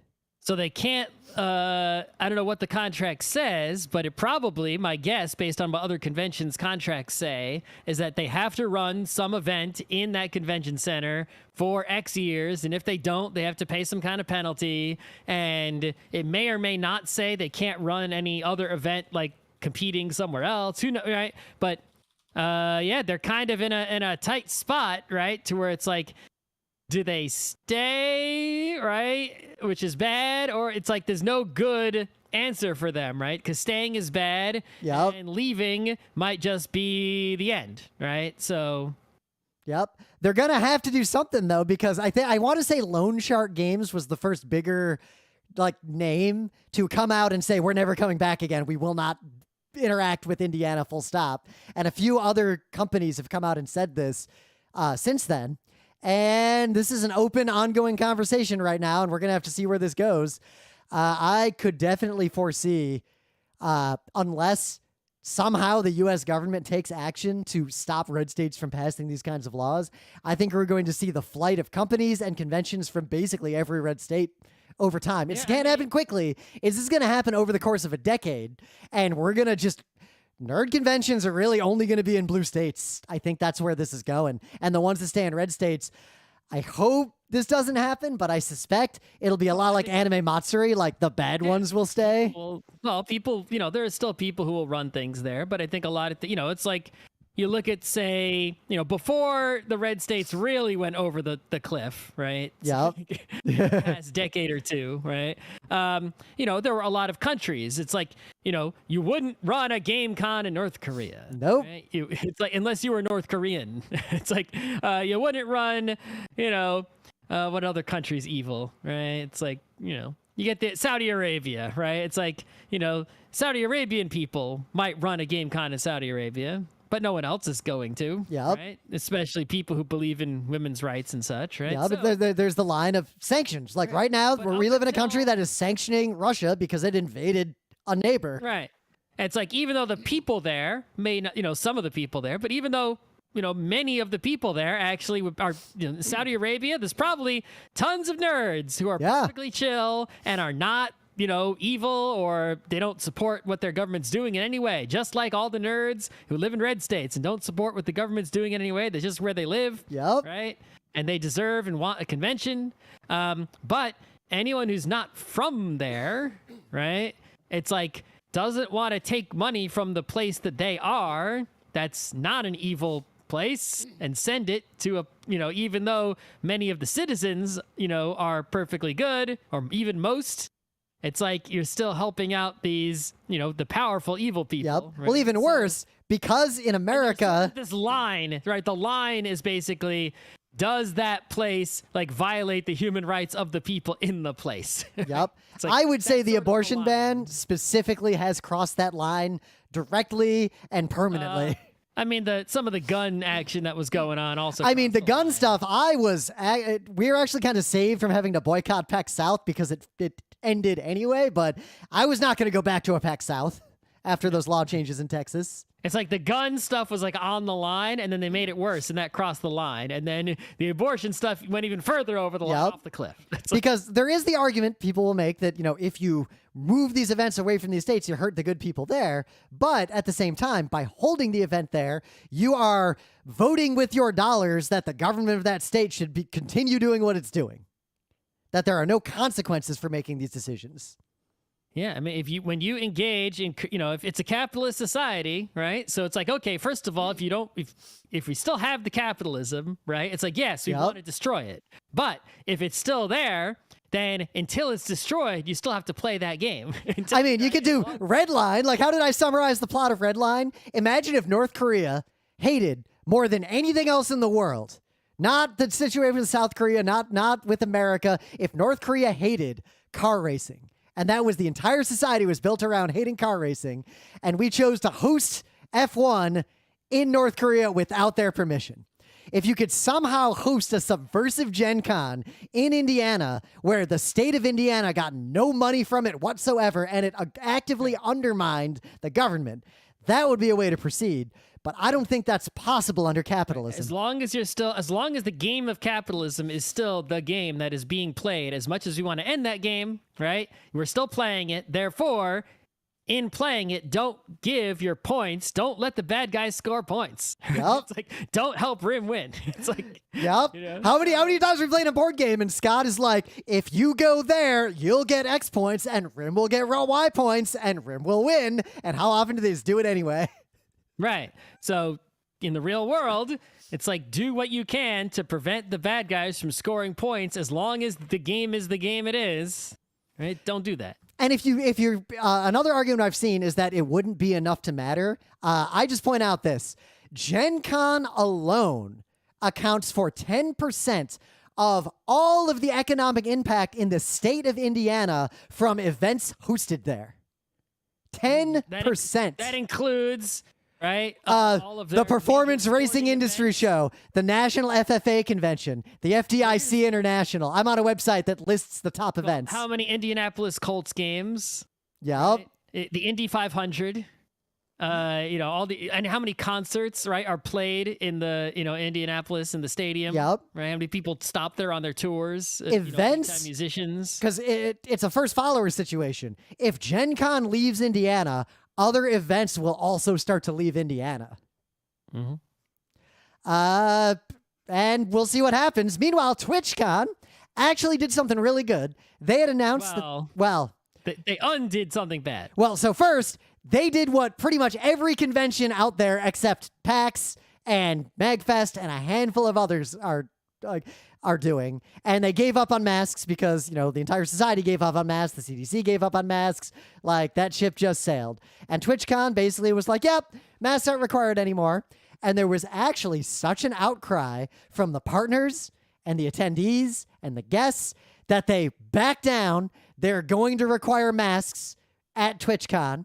So they can't, I don't know what the contract says, but it probably, my guess, based on what other conventions contracts say, is that they have to run some event in that convention center for X years. And if they don't, they have to pay some kind of penalty. And it may or may not say they can't run any other event like competing somewhere else. Who knows, right? But yeah, they're kind of in a tight spot, right? To where it's like, do they stay, right? Which is bad, or it's like there's no good answer for them, right? Because staying is bad, and leaving might just be the end, right? So, they're gonna have to do something though, because I want to say Loan Shark Games was the first bigger name to come out and say we're never coming back again. We will not interact with Indiana, full stop. And a few other companies have come out and said this since then. And this is an open, ongoing conversation right now, and we're going to have to see where this goes. I could definitely foresee, unless somehow the U.S. government takes action to stop red states from passing these kinds of laws, I think we're going to see the flight of companies and conventions from basically every red state over time. It can't happen quickly. This is going to happen over the course of a decade, and we're going to just... Nerd conventions are really only going to be in blue states. I think that's where this is going. And the ones that stay in red states, I hope this doesn't happen, but I suspect it'll be a lot like Anime Matsuri, like the bad ones will stay. Well, people, there are still people who will run things there, but I think a lot of, it's like, you look at, say, before the red states really went over the cliff, right? Yeah. Past decade or two, right? There were a lot of countries. It's like, you wouldn't run a GameCon in North Korea. Nope. Right? It's like, unless you were North Korean. It's like, you wouldn't run, what other country's evil, right? It's like, you get the Saudi Arabia, right? It's like, Saudi Arabian people might run a GameCon in Saudi Arabia, but no one else is going to, right? Especially people who believe in women's rights and such, right? Yeah, but there's the line of sanctions. Like right now, we live in a country that is sanctioning Russia because it invaded a neighbor. Right. It's like, even though the people there may not, some of the people there, but even though, many of the people there actually are, Saudi Arabia, there's probably tons of nerds who are perfectly chill and are not, evil, or they don't support what their government's doing in any way. Just like all the nerds who live in red states and don't support what the government's doing in any way. That's just where they live. Right? And they deserve and want a convention. But anyone who's not from there, right? It's like, doesn't want to take money from the place that they are. That's not an evil place, and send it to a, even though many of the citizens, are perfectly good, or even most, it's like you're still helping out these, the powerful evil people. Right? Well, even worse, because in America... This line, right? The line is basically, does that place violate the human rights of the people in the place? Like, I would say the abortion ban specifically has crossed that line directly and permanently. I mean, some of the gun action that was going on also. I mean, the gun stuff, we were actually kind of saved from having to boycott PAX South because it ended anyway, but I was not going to go back to a PAX South after those law changes in Texas. It's like the gun stuff was on the line, and then they made it worse, and that crossed the line. And then the abortion stuff went even further over the line, off the cliff. Because there is the argument people will make that, if you move these events away from these states, you hurt the good people there. But at the same time, by holding the event there, you are voting with your dollars that the government of that state should continue doing what it's doing. That there are no consequences for making these decisions. Yeah, I mean, when you engage in, if it's a capitalist society, right? So it's like, okay, first of all, if we still have the capitalism, right? It's like, yes, we want to destroy it. But if it's still there, then until it's destroyed, you still have to play that game. I mean, you could do Redline. Like, how did I summarize the plot of Redline? Imagine if North Korea hated more than anything else in the world, not the situation with South Korea, not with America. If North Korea hated car racing, and that was the entire society was built around hating car racing, and we chose to host F1 in North Korea without their permission. if you could somehow host a subversive Gen Con in Indiana where the state of Indiana got no money from it whatsoever and it actively undermined the government, that would be a way to proceed. But I don't think that's possible under capitalism. As long as the game of capitalism is still the game that is being played, as much as we want to end that game, right? We're still playing it. Therefore, in playing it, don't give your points. Don't let the bad guys score points. Yep. It's like, don't help Rim win. It's like, yep. You know? How many times we played a board game and Scott is like, if you go there, you'll get X points and Rim will get Y points and Rim will win. And how often do they just do it anyway? Right. So in the real world, it's like, do what you can to prevent the bad guys from scoring points as long as the game is the game it is. Right? Don't do that. And if you're another argument I've seen is that it wouldn't be enough to matter. I just point out this. Gen Con alone accounts for 10% of all of the economic impact in the state of Indiana from events hosted there. 10%. That includes... Right? All of the Performance Racing Industry Show, the National FFA Convention, the FDIC International. I'm on a website that lists the top events. How many Indianapolis Colts games? Yep. Right? The Indy 500. And how many concerts, right, are played in the, Indianapolis in the stadium? Yep. Right? How many people stop there on their tours? Events. Musicians. Because it's a first follower situation. If Gen Con leaves Indiana, other events will also start to leave Indiana. Mm-hmm. And we'll see what happens. Meanwhile, TwitchCon actually did something really good. They had announced they undid something bad. Well, so first, they did what pretty much every convention out there except PAX and MagFest and a handful of others are doing, and they gave up on masks because, the entire society gave up on masks. The CDC gave up on masks. Like, that ship just sailed. And TwitchCon basically was like, yep, masks aren't required anymore. And there was actually such an outcry from the partners and the attendees and the guests that they backed down. They're going to require masks at TwitchCon,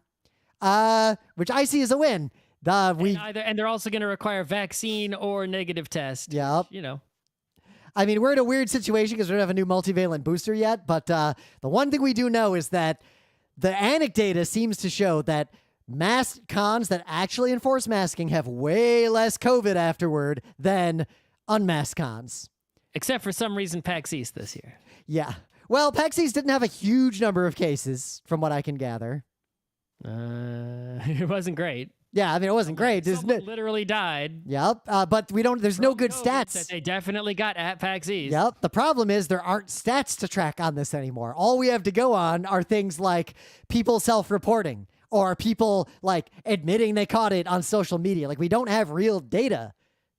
which I see as a win. And they're also going to require vaccine or negative test. Yep. I mean, we're in a weird situation because we don't have a new multivalent booster yet, but the one thing we do know is that the anecdata seems to show that mask cons that actually enforce masking have way less COVID afterward than unmasked cons. Except for some reason PAX East this year. Yeah. Well, PAX East didn't have a huge number of cases, from what I can gather. It wasn't great. Yeah, I mean, it wasn't great. Someone literally died. Yep, but there's no good stats. That they definitely got at PAX East. Yep, the problem is there aren't stats to track on this anymore. All we have to go on are things like people self-reporting or people, admitting they caught it on social media. We don't have real data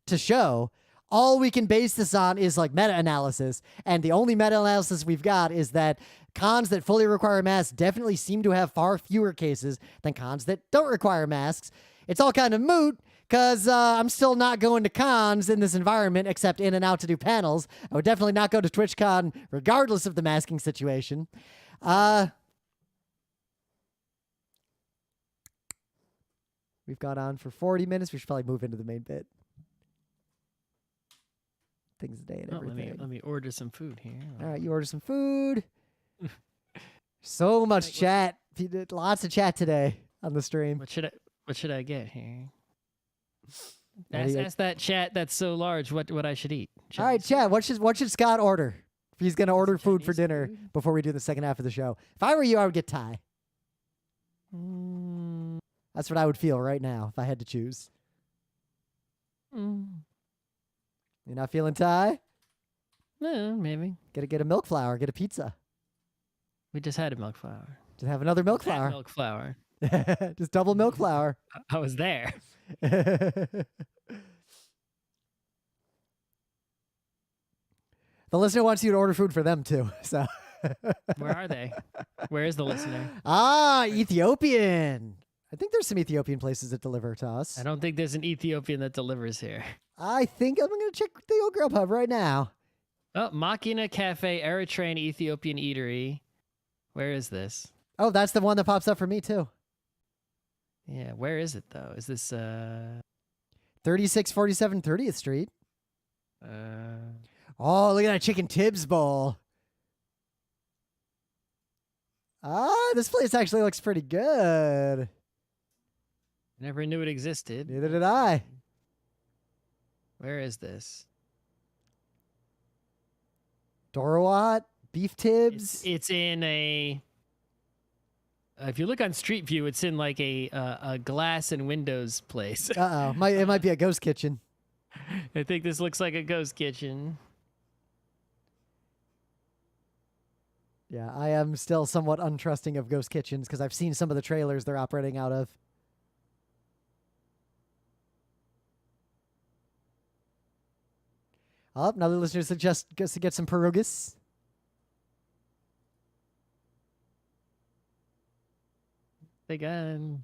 to show. All we can base this on is, meta-analysis, and the only meta-analysis we've got is that cons that fully require masks definitely seem to have far fewer cases than cons that don't require masks. It's all kind of moot because I'm still not going to cons in this environment except in and out to do panels. I would definitely not go to TwitchCon regardless of the masking situation. We've gone on for 40 minutes. We should probably move into the main bit. Things a day and everything. Let me order some food here. All right, you order some food. So much chat. Lots of chat today on the stream. What should I get here? Ask that chat that's so large what I should eat. All right, chat. What should Scott order? If he's gonna order food for dinner before we do the second half of the show. If I were you, I would get Thai. That's what I would feel right now if I had to choose. You're not feeling Thai? No, maybe. Gotta get a milk flour. Get a pizza. We just had a milk flour. Just have another milk flour. Milk flour. Just double milk flour. I was there. The listener wants you to order food for them too. So where are they? Where is the listener? Ethiopian. I think there's some Ethiopian places that deliver to us. I don't think there's an Ethiopian that delivers here. I think I'm going to check the old Grub Hub right now. Oh, Machina Cafe, Eritrean Ethiopian Eatery. Where is this? Oh, that's the one that pops up for me too. Yeah, where is it though? Is this 3647 30th Street? Oh, look at that Chicken Tibbs bowl. This place actually looks pretty good. Never knew it existed. Neither did I. Where is this? Dorowat, Beef Tibbs. It's in a. If you look on Street View, it's in like a glass and windows place. It might be a ghost kitchen. I think this looks like a ghost kitchen. Yeah, I am still somewhat untrusting of ghost kitchens because I've seen some of the trailers they're operating out of. Oh, another listener suggests to get some pierogies. They got. Do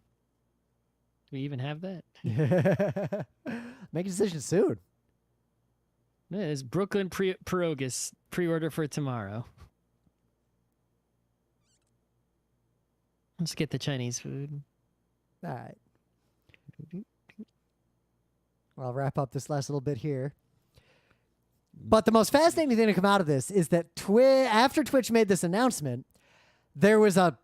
we even have that? Make a decision soon. It's Brooklyn pierogies pre-order for tomorrow. Let's get the Chinese food. All right. Well, I'll wrap up this last little bit here. But the most fascinating thing to come out of this is that after Twitch made this announcement, there was a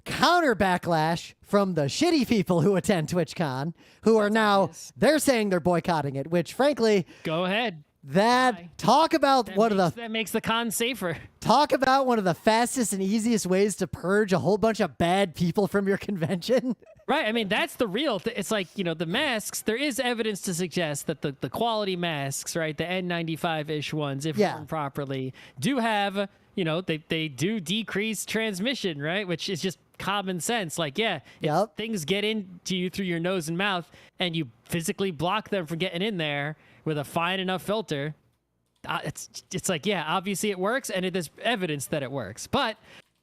counter backlash from the shitty people who attend TwitchCon, who are now, they're saying they're boycotting it, which frankly... Go ahead. Talk about that makes the con safer. Talk about one of the fastest and easiest ways to purge a whole bunch of bad people from your convention. Right. I mean, that's the real it's like, the masks, there is evidence to suggest that the quality masks, right, the N95-ish ones, if worn properly, do have, they do decrease transmission, right, which is just common sense. Like, if things get into you through your nose and mouth and you physically block them from getting in there with a fine enough filter, it's like, obviously it works, and there's evidence that it works. But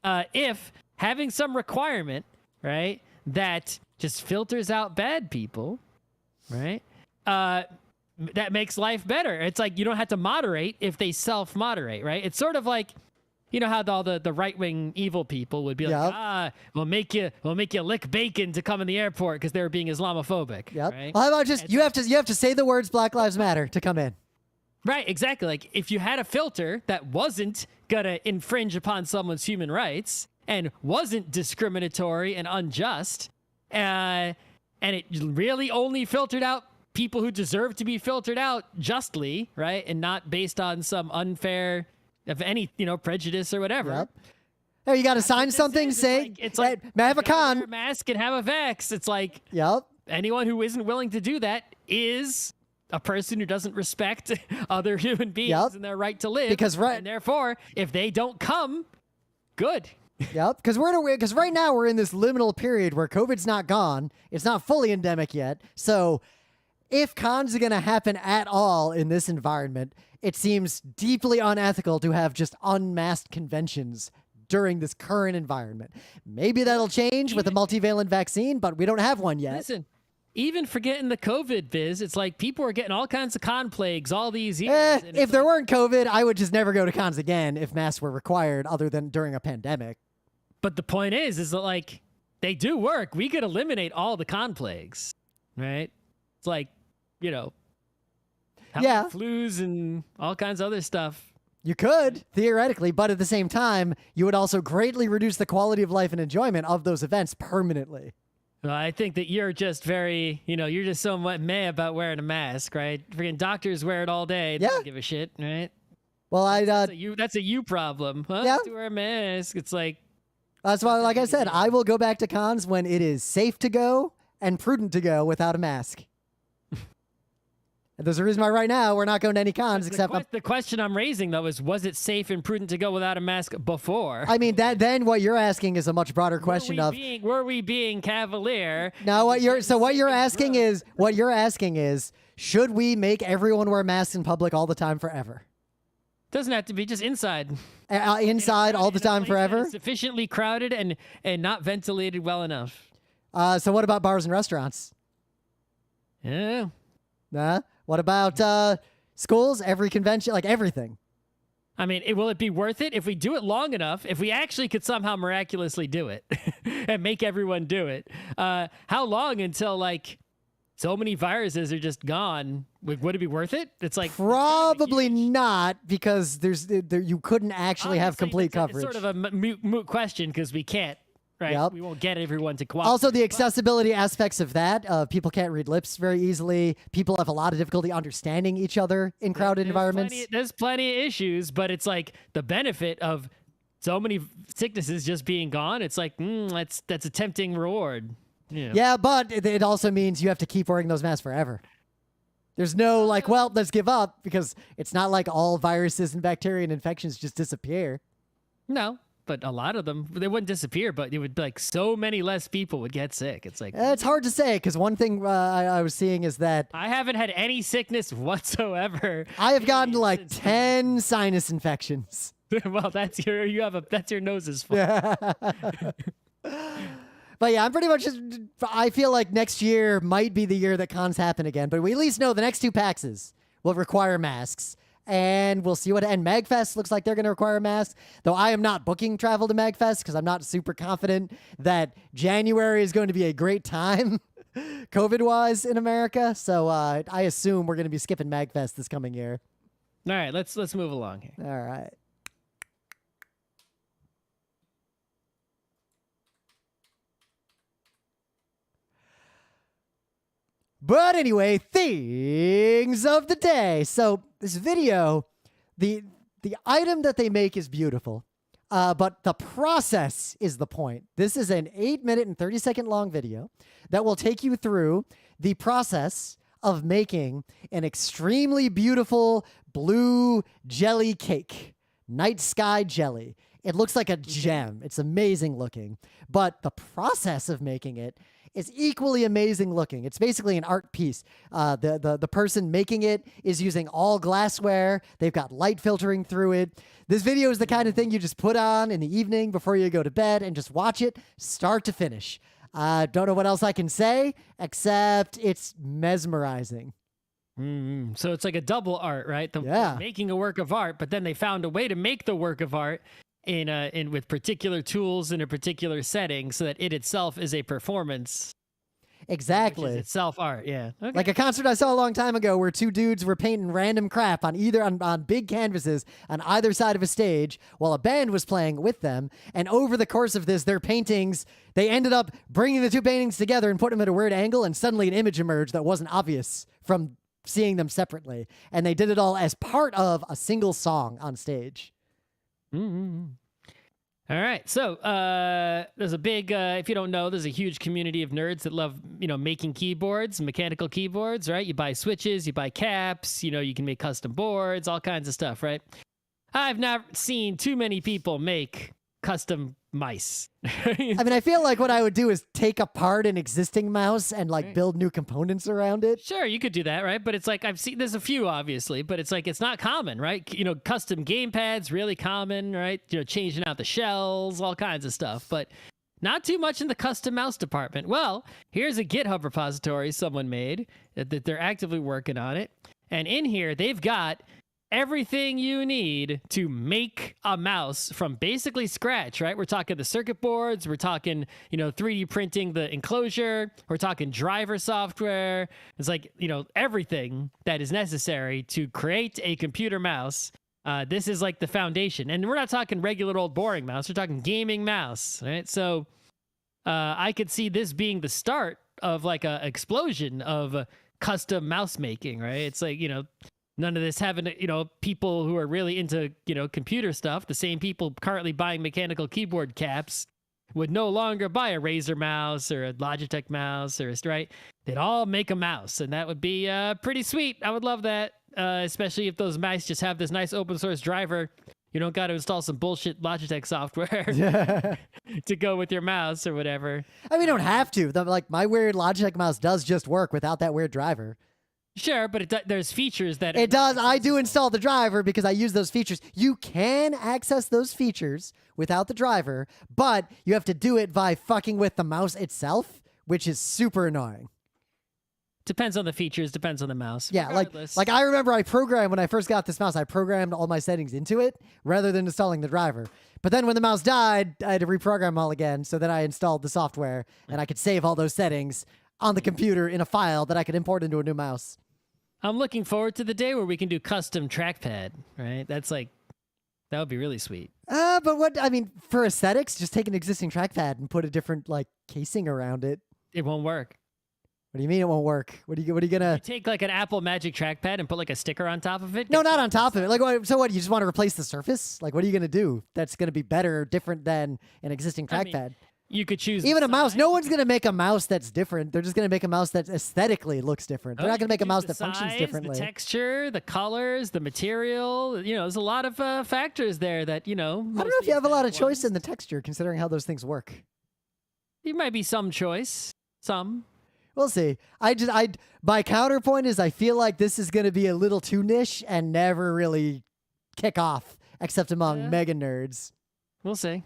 if having some requirement, right, that just filters out bad people, right, that makes life better. It's like you don't have to moderate if they self-moderate, right? It's sort of like, how all the right-wing evil people would be like, we'll make you lick bacon to come in the airport because they were being Islamophobic. Yep. Right? Well, how about just you have to say the words Black Lives Matter to come in. Right, exactly. Like if you had a filter that wasn't gonna infringe upon someone's human rights and wasn't discriminatory and unjust, and it really only filtered out people who deserve to be filtered out justly, right, and not based on some unfair of any, prejudice or whatever. Yep. Hey, you got to sign something saying, it's like have a con. Wear a mask and have a vax. It's like, anyone who isn't willing to do that is a person who doesn't respect other human beings and their right to live. And therefore, if they don't come, good. Yep, because right now we're in this liminal period where COVID's not gone. It's not fully endemic yet. So if cons are going to happen at all in this environment, it seems deeply unethical to have just unmasked conventions during this current environment. Maybe that'll change with a multivalent vaccine, but we don't have one yet. Listen, even forgetting the COVID biz, it's like people are getting all kinds of con plagues all these years. If there weren't COVID, I would just never go to cons again if masks were required other than during a pandemic. But the point is that, like, they do work. We could eliminate all the con plagues, right? It's like, flus and all kinds of other stuff. You could, theoretically, but at the same time, you would also greatly reduce the quality of life and enjoyment of those events permanently. Well, I think that you're just very, you're just somewhat meh about wearing a mask, right? Freaking doctors wear it all day. They don't give a shit, right? Well, that's a you problem, huh? Yeah. To wear a mask. It's like... That's why, like I said, I will go back to cons when it is safe to go and prudent to go without a mask. And there's a reason why right now we're not going to any cons the question I'm raising, though, is was it safe and prudent to go without a mask before? I mean, then what you're asking is a much broader question were we being cavalier? No, what you're asking is should we make everyone wear masks in public all the time forever? Doesn't have to be, just inside. Inside all the time forever? Sufficiently crowded and not ventilated well enough. So what about bars and restaurants? Yeah. What about schools, every convention, like everything? I mean, will it be worth it if we do it long enough? If we actually could somehow miraculously do it and make everyone do it, how long until, like, so many viruses are just gone. Would it be worth it? It's like probably not, because you couldn't actually have complete coverage. It's sort of a moot question because we can't. Right, Yep. We won't get everyone to cooperate. Also, the accessibility aspects of that, people can't read lips very easily. People have a lot of difficulty understanding each other in crowded environments. There's plenty of issues, but it's like the benefit of so many sicknesses just being gone. It's like, that's a tempting reward. Yeah, but it also means you have to keep wearing those masks forever. There's no like, well, let's give up, because it's not like all viruses and bacteria and infections just disappear. No. But a lot of them, they wouldn't disappear, but it would be like so many less people would get sick. It's like, it's hard to say, because one thing I was seeing is that I haven't had any sickness whatsoever. I have gotten like 10 sinus infections. Well, that's your nose's fault. But yeah, I'm pretty much I feel like next year might be the year that cons happen again, but we at least know the next 2 PAXs will require masks. And we'll see and MagFest looks like they're going to require masks, though I am not booking travel to MagFest because I'm not super confident that January is going to be a great time COVID-wise in America. So I assume we're going to be skipping MagFest this coming year. All right, let's move along here. All right. But anyway, things of the day. So this video, the item that they make is beautiful, but the process is the point. This is an 8-minute and 30-second long video that will take you through the process of making an extremely beautiful blue jelly cake, night sky jelly. It looks like a gem. It's amazing looking, but the process of making it is equally amazing looking. It's basically an art piece. The person making it is using all glassware. They've got light filtering through it. This video is the kind of thing you just put on in the evening before you go to bed and just watch it start to finish. Don't know what else I can say, except it's mesmerizing. So it's like a double art, right? Yeah. Making a work of art, but then they found a way to make the work of art in with particular tools in a particular setting, so that it itself is a performance. Exactly. Which is itself art, yeah. Okay. Like a concert I saw a long time ago where 2 dudes were painting random crap on big canvases on either side of a stage while a band was playing with them. And over the course of this, their paintings, they ended up bringing the 2 paintings together and putting them at a weird angle, and suddenly an image emerged that wasn't obvious from seeing them separately. And they did it all as part of a single song on stage. All right, so there's a big, if you don't know, there's a huge community of nerds that love, making keyboards, mechanical keyboards, right? You buy switches, you buy caps, you can make custom boards, all kinds of stuff, right? I've not seen too many people make custom mice. I mean, I feel like what I would do is take apart an existing mouse and build new components around it. Sure, you could do that, right? But it's like, I've seen, there's a few obviously, but it's like, it's not common, right? Custom gamepads, really common, right? Changing out the shells, all kinds of stuff, but not too much in the custom mouse department. Well, here's a GitHub repository someone made that they're actively working on it. And in here, they've got everything you need to make a mouse from basically scratch, right? We're talking the circuit boards, we're talking, 3D printing the enclosure, we're talking driver software. It's like, everything that is necessary to create a computer mouse. This is like the foundation. And we're not talking regular old boring mouse, we're talking gaming mouse, right? So I could see this being the start of like a explosion of custom mouse making, right? It's like, none of this having, people who are really into, computer stuff, the same people currently buying mechanical keyboard caps would no longer buy a Razer mouse or a Logitech mouse, right? They'd all make a mouse, and that would be pretty sweet. I would love that, especially if those mice just have this nice open source driver. You don't got to install some bullshit Logitech software to go with your mouse or whatever. I mean, you don't have to. My weird Logitech mouse does just work without that weird driver. Sure, but there's features that... It does. I do install the driver because I use those features. You can access those features without the driver, but you have to do it by fucking with the mouse itself, which is super annoying. Depends on the features, depends on the mouse. Yeah, like I remember I programmed, when I first got this mouse, I programmed all my settings into it rather than installing the driver. But then when the mouse died, I had to reprogram them all again, so then I installed the software, and I could save all those settings on the computer in a file that I could import into a new mouse. I'm looking forward to the day where we can do custom trackpad, right? That's like, that would be really sweet. But what, I mean, for aesthetics, just take an existing trackpad and put a different, like, casing around it. It won't work. What do you mean it won't work? What are you gonna... You take like an Apple Magic trackpad and put like a sticker on top of it? No, not on top of it. Like, so what, you just want to replace the surface? Like, what are you gonna do that's gonna be better or different than an existing trackpad? I mean, you could choose even a mouse. No one's gonna make a mouse that's different. They're just gonna make a mouse that aesthetically looks different. They're not gonna make a mouse that functions differently. The texture, the colors, the material. You know, there's a lot of factors there that, you know. I don't know if you have a lot of choice in the texture, considering how those things work. There might be some choice. Some. We'll see. My counterpoint is I feel like this is gonna be a little too niche and never really kick off, except among mega nerds. We'll see.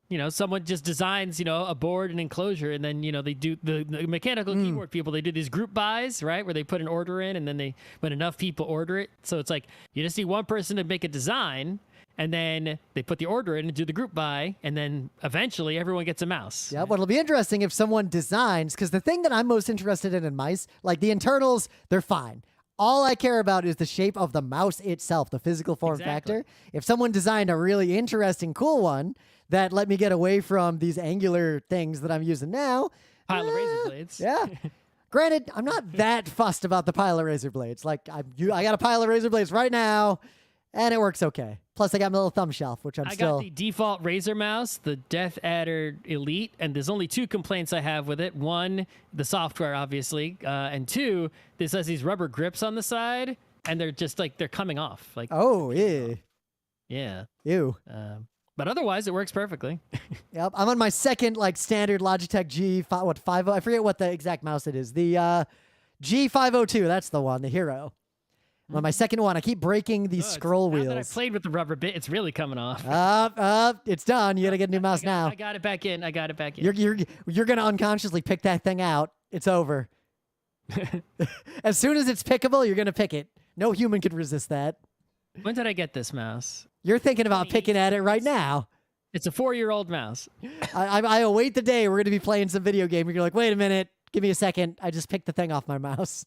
You know, someone just designs, you know, a board and enclosure, and then, you know, they do the mechanical keyboard people, they do these group buys, right? Where they put an order in, and then when enough people order it. So it's like, you just need one person to make a design, and then they put the order in and do the group buy, and then eventually everyone gets a mouse. Yeah, well, it'll be interesting if someone designs, because the thing that I'm most interested in mice, like the internals, they're fine. All I care about is the shape of the mouse itself, the physical form factor. If someone designed a really interesting, cool one that let me get away from these angular things that I'm using now. Pile of razor blades. Yeah. Granted, I'm not that fussed about the pile of razor blades. Like, I got a pile of razor blades right now, and it works okay. Plus, I got my little thumb shelf, which I got the default Razer mouse, the Death Adder Elite, and there's only two complaints I have with it. One, the software, obviously, and two, this has these rubber grips on the side, and they're just like, they're coming off. Like, oh, yeah. Yeah. Ew. But otherwise, it works perfectly. Yep. I'm on my second, like, standard Logitech G50. I forget what the exact mouse it is. The G502, that's the one, the Hero. On my second one, I keep breaking these scroll wheels. Now that I played with the rubber bit, it's really coming off. It's done. You gotta get a new mouse now. I got it back in. You're gonna unconsciously pick that thing out. It's over. As soon as it's pickable, you're gonna pick it. No human could resist that. When did I get this mouse? You're thinking about picking at it right now. It's a 4-year-old mouse. I await the day we're gonna be playing some video game. You're like, wait a minute, give me a second. I just picked the thing off my mouse.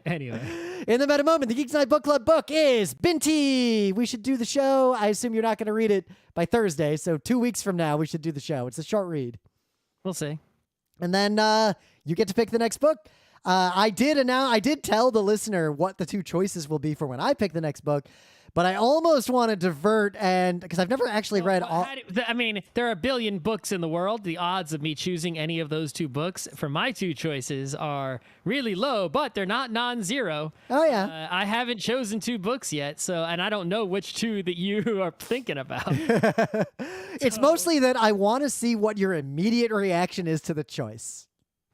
Anyway. In the meta moment, the Geeks Night Book Club book is Binti. We should do the show. I assume you're not going to read it by Thursday, so 2 weeks from now we should do the show. It's a short read. We'll see. And then you get to pick the next book. I did tell the listener what the two choices will be for when I pick the next book, but I almost want to divert, and because I've never actually read all. I mean, there are a billion books in the world. The odds of me choosing any of those two books for my two choices are really low, but they're not non-zero. Oh yeah. I haven't chosen two books yet, and I don't know which two that you are thinking about. It's mostly that I want to see what your immediate reaction is to the choice.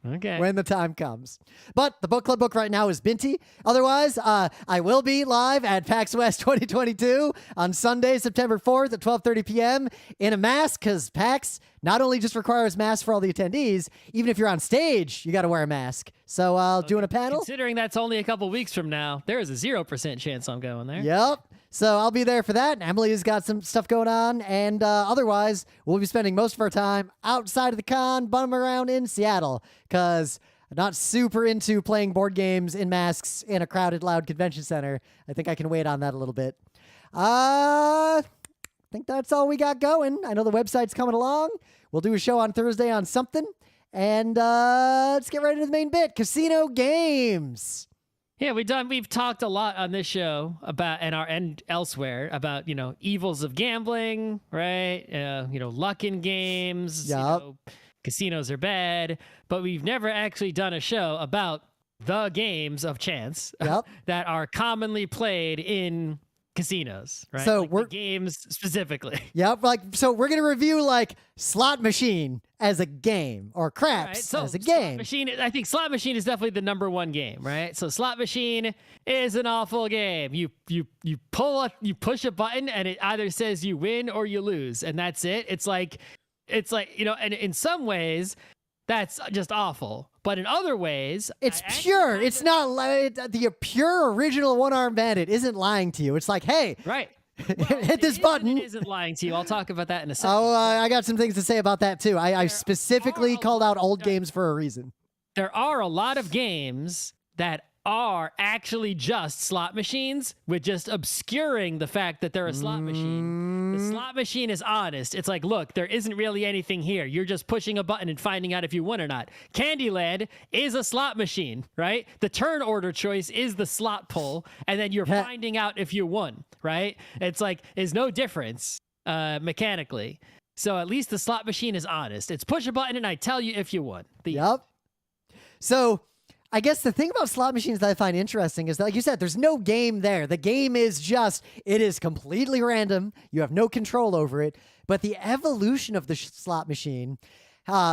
Okay. When the time comes. But the book club book right now is Binti. Otherwise, I will be live at PAX West 2022 on Sunday, September 4th at 12:30 p.m. in a mask, because PAX not only just requires masks for all the attendees, even if you're on stage, you got to wear a mask. So doing a panel. Considering that's only a couple weeks from now, there is a 0% chance I'm going there. Yep. So I'll be there for that. Emily's got some stuff going on. And otherwise, we'll be spending most of our time outside of the con, bumming around in Seattle, because I'm not super into playing board games in masks in a crowded, loud convention center. I think I can wait on that a little bit. I think that's all we got going. I know the website's coming along. We'll do a show on Thursday on something. And let's get right into the main bit, casino games. Yeah, we've talked a lot on this show about and elsewhere about, you know, evils of gambling, right? You know, luck in games. Yep. You know, casinos are bad, but we've never actually done a show about the games of chance that are commonly played in casinos, right? So like we're the games specifically. Yep. So we're gonna review like Slot Machine as a game or Craps as a game. I think Slot Machine is definitely the number one game, right? So Slot Machine is an awful game. You push a button and it either says you win or you lose, and that's it. It's like, you know, and in some ways that's just awful. But in other ways, it's pure. It's not the pure original One-Armed Bandit isn't lying to you. It's like, hey, right. Well, hit this button. It isn't lying to you. I'll talk about that in a second. Oh, I got some things to say about that too. I specifically called out old games for a reason. there are a lot of games that are actually just slot machines with just obscuring the fact that they're a slot machine. The slot machine is honest. It's like, look, there isn't really anything here. You're just pushing a button and finding out if you won or not. Candyland is a slot machine, right? The turn order choice is the slot pull, and then you're finding out if you won, right? It's like, there's no difference mechanically. So at least the slot machine is honest. It's push a button and I tell you if you won. Yep. So I guess the thing about slot machines that I find interesting is that, like you said, there's no game there. The game is just, it is completely random. You have no control over it. But the evolution of the slot machine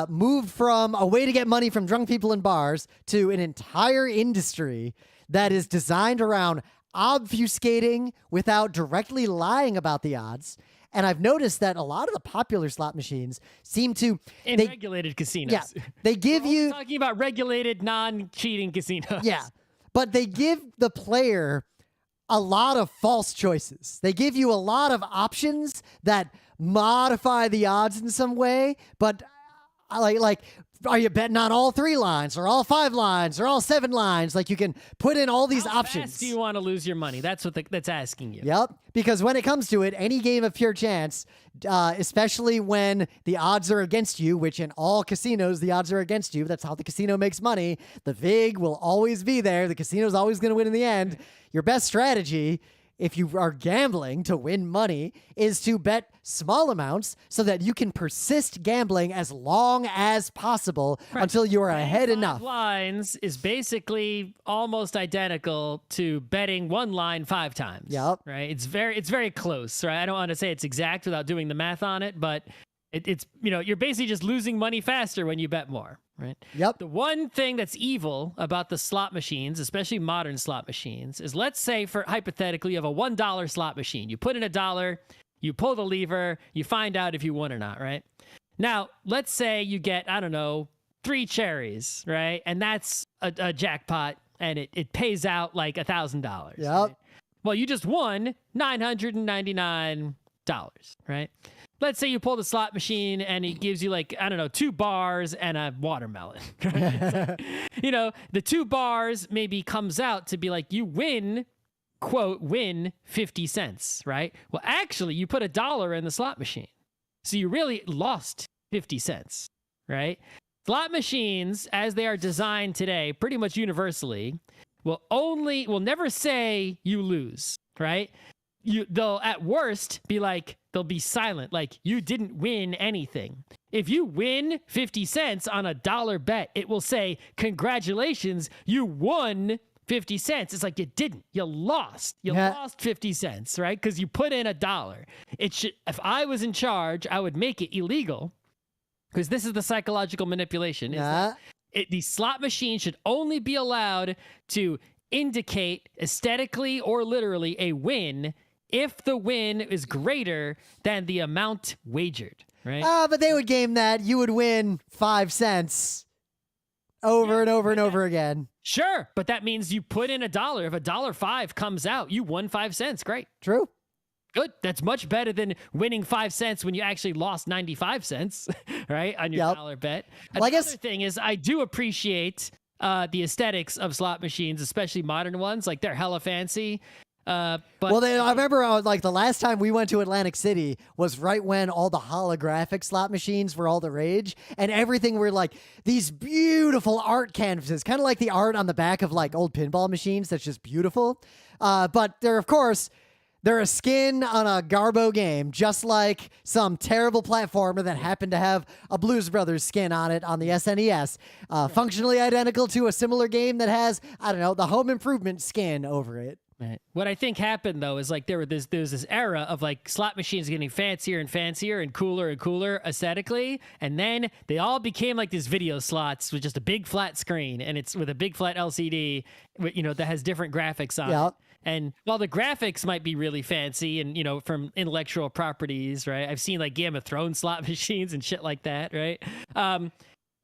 moved from a way to get money from drunk people in bars to an entire industry that is designed around obfuscating without directly lying about the odds. And I've noticed that a lot of the popular slot machines seem to... In regulated casinos. Yeah, they give you... talking about regulated, non-cheating casinos. Yeah, but they give the player a lot of false choices. They give you a lot of options that modify the odds in some way, but like are you betting on all 3 lines or all 5 lines or all 7 lines? Like, you can put in all these options. How fast do you want to lose your money? That's what that's asking you. Yep. Because when it comes to it, any game of pure chance, especially when the odds are against you, which in all casinos, the odds are against you. That's how the casino makes money. The VIG will always be there. The casino's always going to win in the end. Your best strategy, if you are gambling to win money, is to bet small amounts so that you can persist gambling as long as possible until you are ahead enough. Lines is basically almost identical to betting 1 line 5 times. Yep. Right. It's very close. Right. I don't want to say it's exact without doing the math on it, but it's you're basically just losing money faster when you bet more. Right. Yep. The one thing that's evil about the slot machines, especially modern slot machines, is, let's say, for hypothetically, you have a $1 slot machine. You put in $1, you pull the lever, you find out if you won or not, right? Now, let's say you get, I don't know, 3 cherries, right? And that's a jackpot, and it pays out like $1,000. Yep. Right? Well, you just won $999, right? Let's say you pull the slot machine and it gives you, like, I don't know, 2 bars and a watermelon. The 2 bars maybe comes out to be like, you win, quote, win 50 cents, right? Well, actually, you put $1 in the slot machine. So you really lost 50 cents, right? Slot machines, as they are designed today, pretty much universally, will never say you lose, right? They'll at worst be like, they'll be silent, like, you didn't win anything. If you win 50 cents on a $1 bet, it will say, congratulations, you won 50 cents. It's like, you didn't. You lost. You lost 50 cents, right? Because you put in $1. If I was in charge, I would make it illegal, because this is the psychological manipulation. The slot machine should only be allowed to indicate aesthetically or literally a win if the win is greater than the amount wagered, right? But they would game that. You would win 5 cents over and over and over again. Sure, but that means you put in $1. If $1.05 comes out, you won 5 cents. Great. True. Good. That's much better than winning 5 cents when you actually lost 95 cents, right, on your $1 bet. Well, Another thing is, I do appreciate the aesthetics of slot machines, especially modern ones. Like, they're hella fancy. But I remember like the last time we went to Atlantic City was right when all the holographic slot machines were all the rage, and everything were like these beautiful art canvases, kind of like the art on the back of like old pinball machines. That's just beautiful. But they're a skin on a Garbo game, just like some terrible platformer that happened to have a Blues Brothers skin on it on the SNES. Functionally identical to a similar game that has, I don't know, the Home Improvement skin over it. Right. What I think happened, though, is like there was this era of like slot machines getting fancier and fancier and cooler aesthetically, and then they all became like these video slots with just a big flat screen, and it's with a big flat LCD, that has different graphics on it. And while the graphics might be really fancy and, from intellectual properties, right? I've seen like Game of Thrones slot machines and shit like that, right? The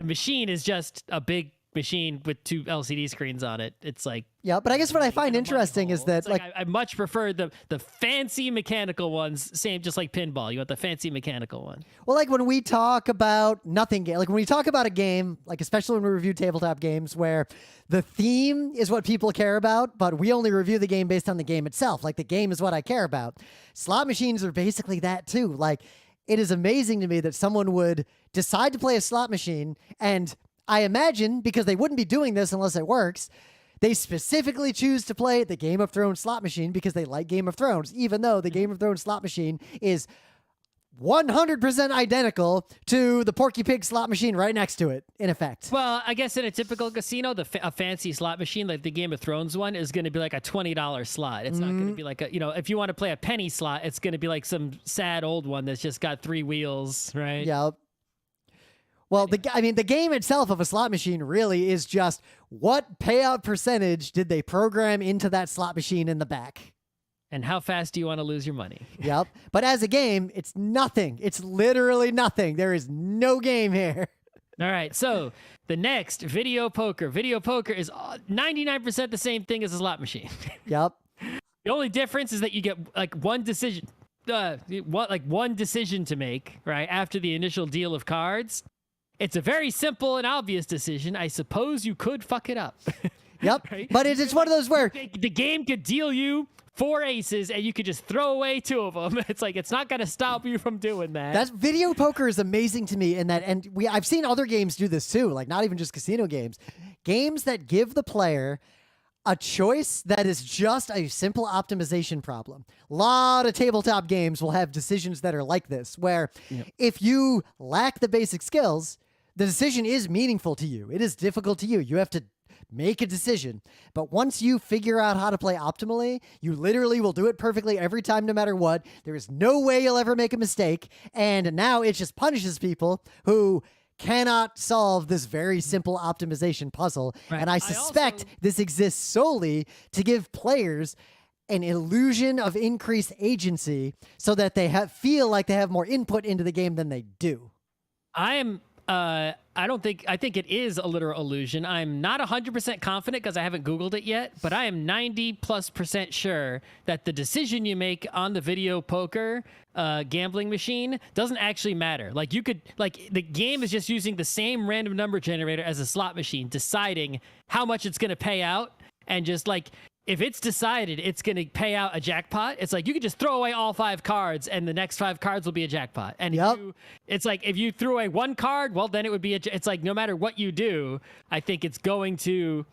machine is just a big machine with 2 LCD screens on it. It's like, Yeah, but I guess what I find interesting is that, it's like I much prefer the fancy mechanical ones. Same, just like pinball. You want the fancy mechanical one. well, like when we talk about nothing game, like when we talk about a game, like especially when we review tabletop games where the theme is what people care about, but we only review the game based on the game itself. Like the game is what I care about. Slot machines are basically that too. Like it is amazing to me that someone would decide to play a slot machine, and I imagine because they wouldn't be doing this unless it works, they specifically choose to play the Game of Thrones slot machine because they like Game of Thrones, even though the Game of Thrones slot machine is 100% identical to the Porky Pig slot machine right next to it, in effect. Well, I guess in a typical casino, a fancy slot machine like the Game of Thrones one is going to be like a $20 slot. It's not going to be like a, if you want to play a penny slot, it's going to be like some sad old one that's just got 3 wheels, right? Yep. Well, the game itself of a slot machine really is just what payout percentage did they program into that slot machine in the back? And how fast do you want to lose your money? Yep. But as a game, it's nothing. It's literally nothing. There is no game here. All right. So the next, video poker. Video poker is 99% the same thing as a slot machine. Yep. The only difference is that you get like one decision to make, right, after the initial deal of cards. It's a very simple and obvious decision. I suppose you could fuck it up. Yep. Right? But it's one of those where the game could deal you 4 aces and you could just throw away 2 of them. It's like, it's not going to stop you from doing that. That video poker is amazing to me in that, and I've seen other games do this too, like not even just casino games. Games that give the player a choice that is just a simple optimization problem. A lot of tabletop games will have decisions that are like this, where if you lack the basic skills, the decision is meaningful to you. It is difficult to you. You have to make a decision. But once you figure out how to play optimally, you literally will do it perfectly every time, no matter what. There is no way you'll ever make a mistake. And now it just punishes people who cannot solve this very simple optimization puzzle. Right. And I suspect this exists solely to give players an illusion of increased agency so that they feel like they have more input into the game than they do. I think it is a literal illusion. I'm not 100% confident because I haven't Googled it yet, but I am 90+% sure that the decision you make on the video poker gambling machine doesn't actually matter. Like the game is just using the same random number generator as a slot machine, deciding how much it's going to pay out, and just like, if it's decided it's going to pay out a jackpot, it's like you could just throw away all 5 cards and the next 5 cards will be a jackpot. And it's like if you threw away 1 card, well, then it would be it's like no matter what you do, I think it's going to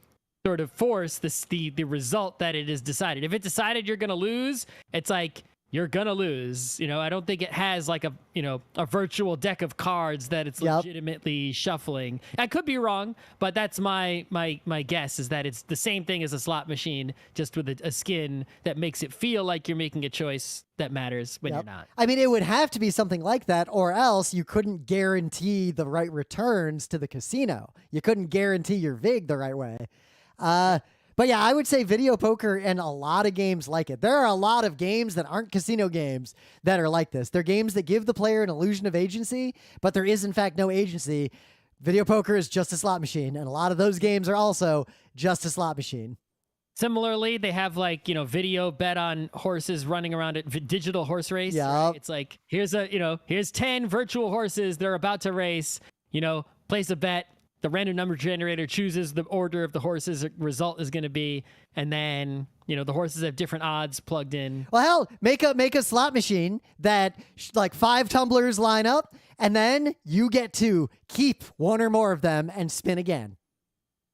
sort of force the result that it is decided. If it decided you're going to lose, it's like you're going to lose. I don't think it has like a virtual deck of cards that it's legitimately shuffling. I could be wrong, but that's my guess, is that it's the same thing as a slot machine, just with a skin that makes it feel like you're making a choice that matters when you're not. I mean, it would have to be something like that, or else you couldn't guarantee the right returns to the casino. You couldn't guarantee your VIG the right way. But yeah, I would say video poker and a lot of games like it. There are a lot of games that aren't casino games that are like this. They're games that give the player an illusion of agency, but there is in fact no agency. Video poker is just a slot machine, and a lot of those games are also just a slot machine. Similarly, they have like, video bet on horses running around at digital horse race. Yeah. Right? It's like, here's 10 virtual horses. They're about to race, place a bet. The random number generator chooses the order of the horses result is going to be, and then the horses have different odds plugged in. Well, hell, make a slot machine that like 5 tumblers line up, and then you get to keep 1 or more of them and spin again.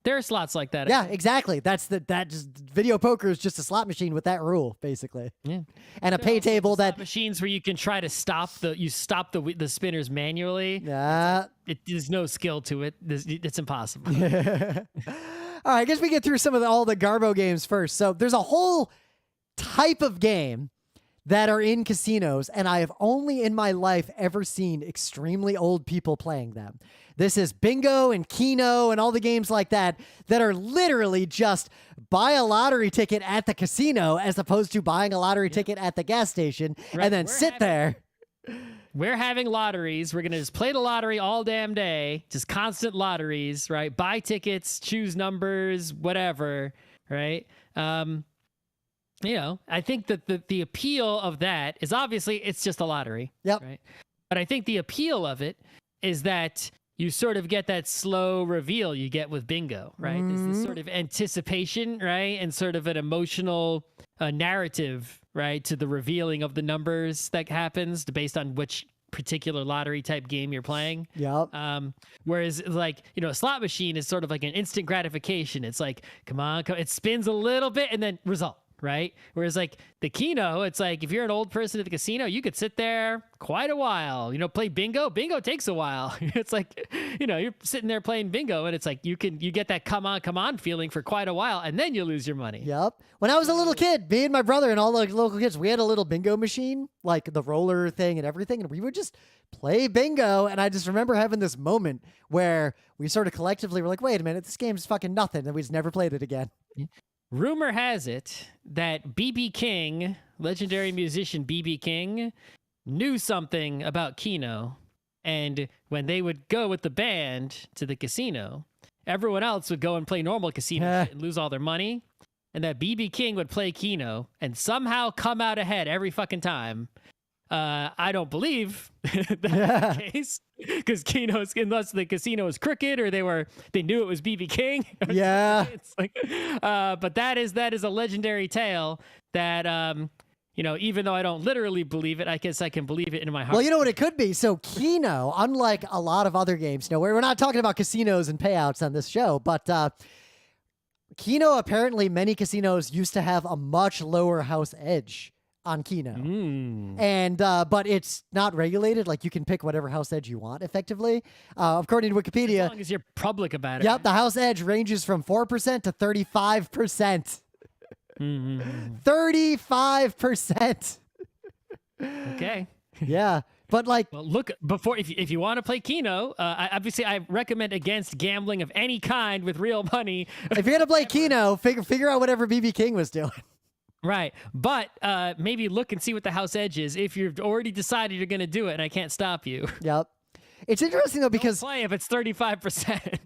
There are slots like that. Yeah, exactly. Video poker is just a slot machine with that rule, basically. Yeah, and a pay table that machines where you can try to stop the spinners manually. Yeah, there's no skill to it. It's impossible. All right, I guess we get through some of all the Garbo games first. So there's a whole type of game that are in casinos, and I have only in my life ever seen extremely old people playing them. This is bingo and Keno and all the games like that are literally just buy a lottery ticket at the casino as opposed to buying a lottery ticket at the gas station and then sit there. we're having lotteries. We're going to just play the lottery all damn day, just constant lotteries, right? Buy tickets, choose numbers, whatever, right? I think that the appeal of that is obviously it's just a lottery, right? But I think the appeal of it is that you sort of get that slow reveal you get with bingo, right? There's this sort of anticipation, right? And sort of an emotional narrative, right? To the revealing of the numbers that happens based on which particular lottery type game you're playing. Whereas like, a slot machine is sort of like an instant gratification. It's like, come on, it spins a little bit and then result. Right? Whereas like the Keno, it's like if you're an old person at the casino, you could sit there quite a while, play bingo. Bingo takes a while. It's like, you're sitting there playing bingo and it's like you get that come on feeling for quite a while and then you lose your money. When I was a little kid, me and my brother and all the local kids, we had a little bingo machine, like the roller thing and everything, and we would just play bingo. And I just remember having this moment where we sort of collectively were like, wait a minute, this game's fucking nothing. And we just never played it again. Rumor has it that B.B. King, legendary musician B.B. King, knew something about Keno, and when they would go with the band to the casino, everyone else would go and play normal casino shit and lose all their money, and that B.B. King would play Keno and somehow come out ahead every fucking time. I don't believe that's the case, because Keno's, unless the casino was crooked or they knew it was BB King. It's like, but that is a legendary tale that even though I don't literally believe it, I guess I can believe it in my heart. Well, you know what it could be. So Keno, unlike a lot of other games, we're not talking about casinos and payouts on this show, but Keno, apparently many casinos used to have a much lower house edge on Keno. And but it's not regulated. Like, you can pick whatever house edge you want effectively. According to Wikipedia, as long as you're public about it. The house edge ranges from 4% to 35%. 35%. Okay. Yeah. But like, well, look, before if you want to play Keno, I recommend against gambling of any kind with real money. If you're gonna play Keno, figure out whatever BB King was doing. Right. But maybe look and see what the house edge is if you've already decided you're going to do it and I can't stop you. It's interesting, though, because don't play if it's 35%.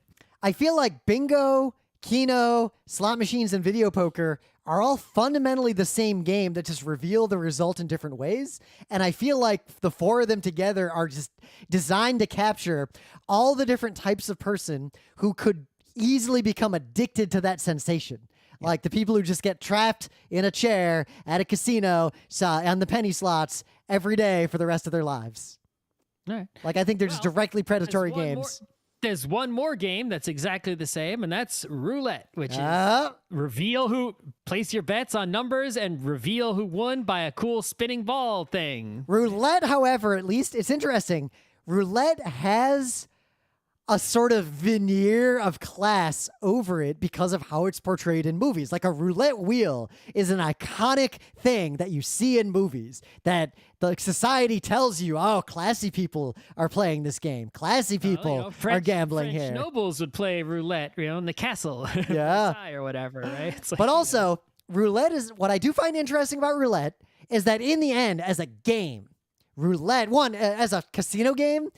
I feel like bingo, Keno, slot machines, and video poker are all fundamentally the same game that just reveal the result in different ways. And I feel like the four of them together are just designed to capture all the different types of person who could easily become addicted to that sensation. Like the people who just get trapped in a chair at a casino on the penny slots every day for the rest of their lives. All right. Like, I think they're just directly predatory games. There's one more game that's exactly the same, and that's Roulette, which is place your bets on numbers and reveal who won by a cool spinning ball thing. Roulette, however, at least it's interesting. Roulette has a sort of veneer of class over it because of how it's portrayed in movies. Like, a roulette wheel is an iconic thing that you see in movies that the society tells you, oh, classy people are playing this game. Classy people are gambling French here. Nobles would play roulette, in the castle. Or whatever, right? It's like, but also, roulette is, what I do find interesting about roulette is that in the end, as a game, roulette, as a casino game,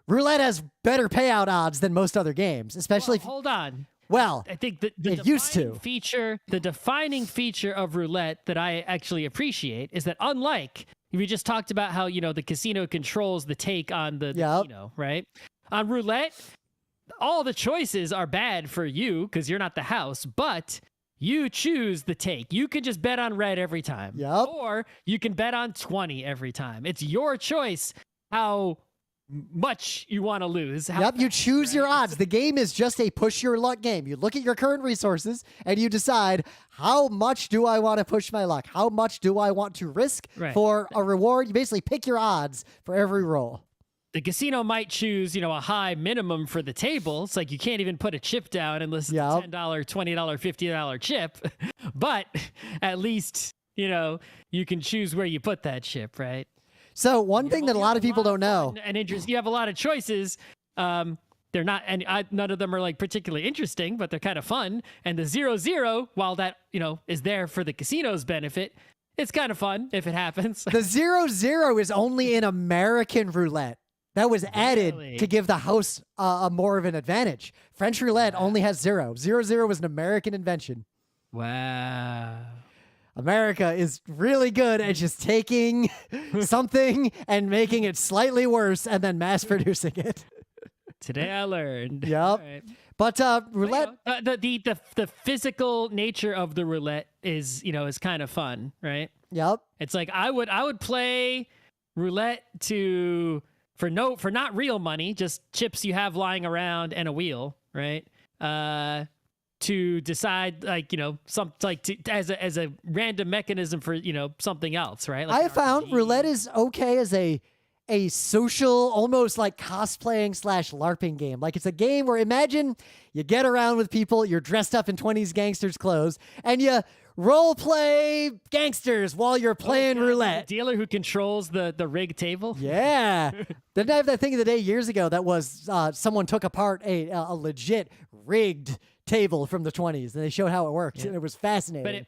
roulette has better payout odds than most other games, especially. Well, hold on. Well, I think the defining feature of roulette that I actually appreciate is that, unlike, we just talked about how the casino controls the take on the casino, right? On roulette, all the choices are bad for you because you're not the house, but you choose the take. You can just bet on red every time, or you can bet on 20 every time. It's your choice how much you want to lose. You choose your odds. The game is just a push your luck game. You look at your current resources and you decide, how much do I want to push my luck? How much do I want to risk for a reward? You basically pick your odds for every roll. The casino might choose, a high minimum for the table. It's like you can't even put a chip down unless it's a $10, $20, $50 chip. But at least, you can choose where you put that chip, right? So one thing that a lot of people don't know, and interest, you have a lot of choices. They're not, none of them are like particularly interesting, but they're kind of fun. And the 0-0, while that is there for the casino's benefit, it's kind of fun if it happens. The 0-0 is only in American roulette. That was added Really? to give the host a more of an advantage. French roulette only has 0. 0-0 was an American invention. Wow. America is really good at just taking something and making it slightly worse and then mass producing it. Today I learned. Yep. All right. But roulette, The physical nature of the roulette is kind of fun, right? yep. It's like I would play roulette for not real money, just chips you have lying around and a wheel, right? To decide as a random mechanism for something else, right? Like I an have found RPG. roulette is okay as a social, almost like cosplaying / LARPing game. Like it's a game where imagine you get around with people, you're dressed up in 20s gangsters clothes, and you role play gangsters while you're playing roulette. The dealer who controls the rig table. Yeah. Didn't I have that thing of the day years ago that was someone took apart a legit rigged table from the 20s and they showed how it worked and it was fascinating.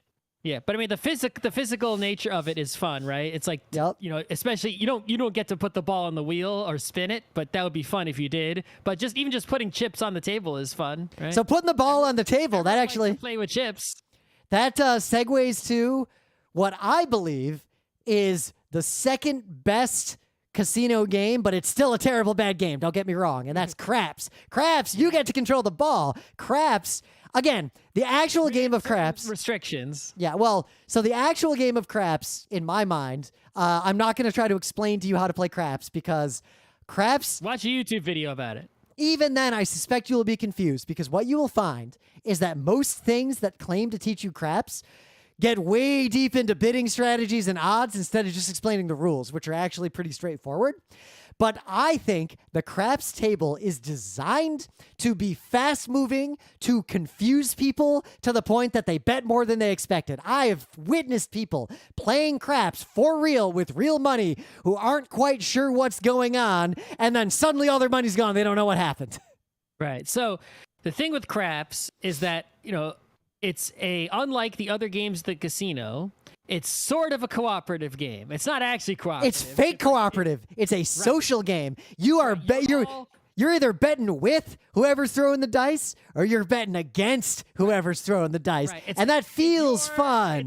But I mean the physical nature of it is fun, right? It's like Yep. especially you don't get to put the ball on the wheel or spin it, but that would be fun if you did. But even just putting chips on the table is fun, right? So putting the ball on the table, that Everyone likes actually to play with chips. that segues to what I believe is the second best casino game, but it's still a terrible bad game. Don't get me wrong. And that's craps. Craps, you get to control the ball. Craps, again, the actual game of craps. Restrictions. Yeah, well, so the actual game of craps, in my mind, I'm not going to try to explain to you how to play craps because craps, Watch a YouTube video about it. even then, I suspect you will be confused because what you will find is that most things that claim to teach you craps get way deep into bidding strategies and odds instead of just explaining the rules, which are actually pretty straightforward. But I think the craps table is designed to be fast-moving, to confuse people to the point that they bet more than they expected. I have witnessed people playing craps for real with real money who aren't quite sure what's going on, and then suddenly all their money's gone. They don't know what happened. Right. So the thing with craps is that, it's unlike the other games at the casino, it's sort of a cooperative game. It's not actually cooperative. It's fake cooperative. It's a social game. You are you're either betting with whoever's throwing the dice or you're betting against whoever's throwing the dice. Right. And that feels fun.